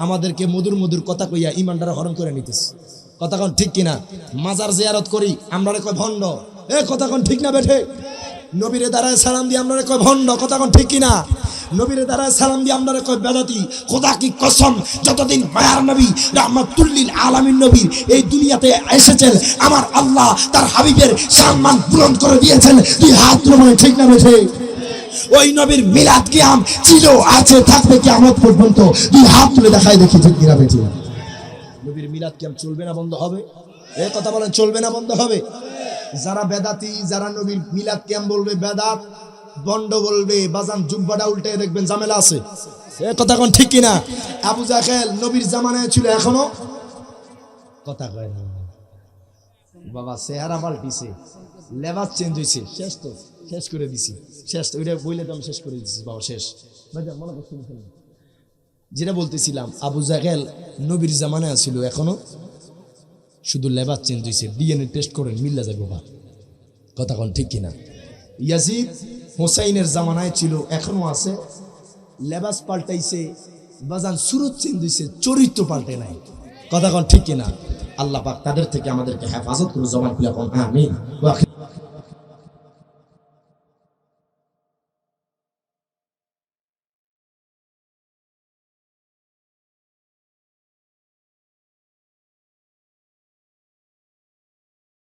আমাদেরকে মধুর মধুর কথা কইয়া ইমানদার হরণ করে নিতেছে, কথা কন ঠিক কিনা? মাজার জিয়ারত করি আমরা কয় ভণ্ড, এ কথা কন ঠিক না বেঠে? নবীরে দাঁড়ায় সালাম দিয়ে আমরা কয় ভণ্ড, কথা কন ঠিক কিনা? নবীরে দাঁড়ায় সালাম দিয়ে আমরা কয় বেদাতি। খোদা কি কসম, যতদিন মায়ার নবী রাহমাতুল লিল আলামিন নবীর এই দুনিয়াতে এসেছেন, আমার আল্লাহ তার হাবিবের সম্মান বুলন্দ করে দিয়েছেন। দুই হাত তুলে ঠিক না বেঠে? ওই নবীর মিলাদ কিয়াম ছিল, আছে, থাকবে কিয়ামত পর্যন্ত। দুই হাত তুলে দেখাই দেখি ঠিক কিনা বেঠে? নবীর মিলাদ কিয়াম চলবে না বন্ধ হবে? এই কথা বলেন, চলবে না বন্ধ হবে? যারা বেদাতি, যারা নবীর মিলাদ কিয়াম বলবে বেদাত, বন্ড বলবে, বাজান জুব্বাটা উল্টে দেখবেন ঝামেলা আছে, এ কথা কোন ঠিক কিনা? আবু জাহেল নবীর জামানায় ছিল, এখনো কথা কয় না বাবা। চেহারা পাল্টিছে, লেবাস চেঞ্জ হয়েছে, শেষ তো, শেষ করে দিছি, শেষ তো। ওইটা বইলে তো আমি শেষ করে দিচ্ছি বাবা, শেষ। মনে করছি যেটা বলতেছিলাম, আবু জাহেল নবীর জামানায় ছিল, এখনো শুধু লেবাস চেঞ্জ হয়েছে, ডিএনএ টেস্ট করেন মিল্লা যাবে বাবা, কথা কোন ঠিক কিনা? ইয়াজিদ হোসাইনের জামানায় ছিল, এখনো আছে, লেবাস পাল্টাইছে বাজান, সুরত চেঞ্জ হয়েছে, চরিত্র পাল্টে নাই, কথা কোন ঠিক কিনা? আল্লাহ পাক তাদের থেকে আমাদেরকে হেফাজত করে, জবান খুলে কোন আমিন।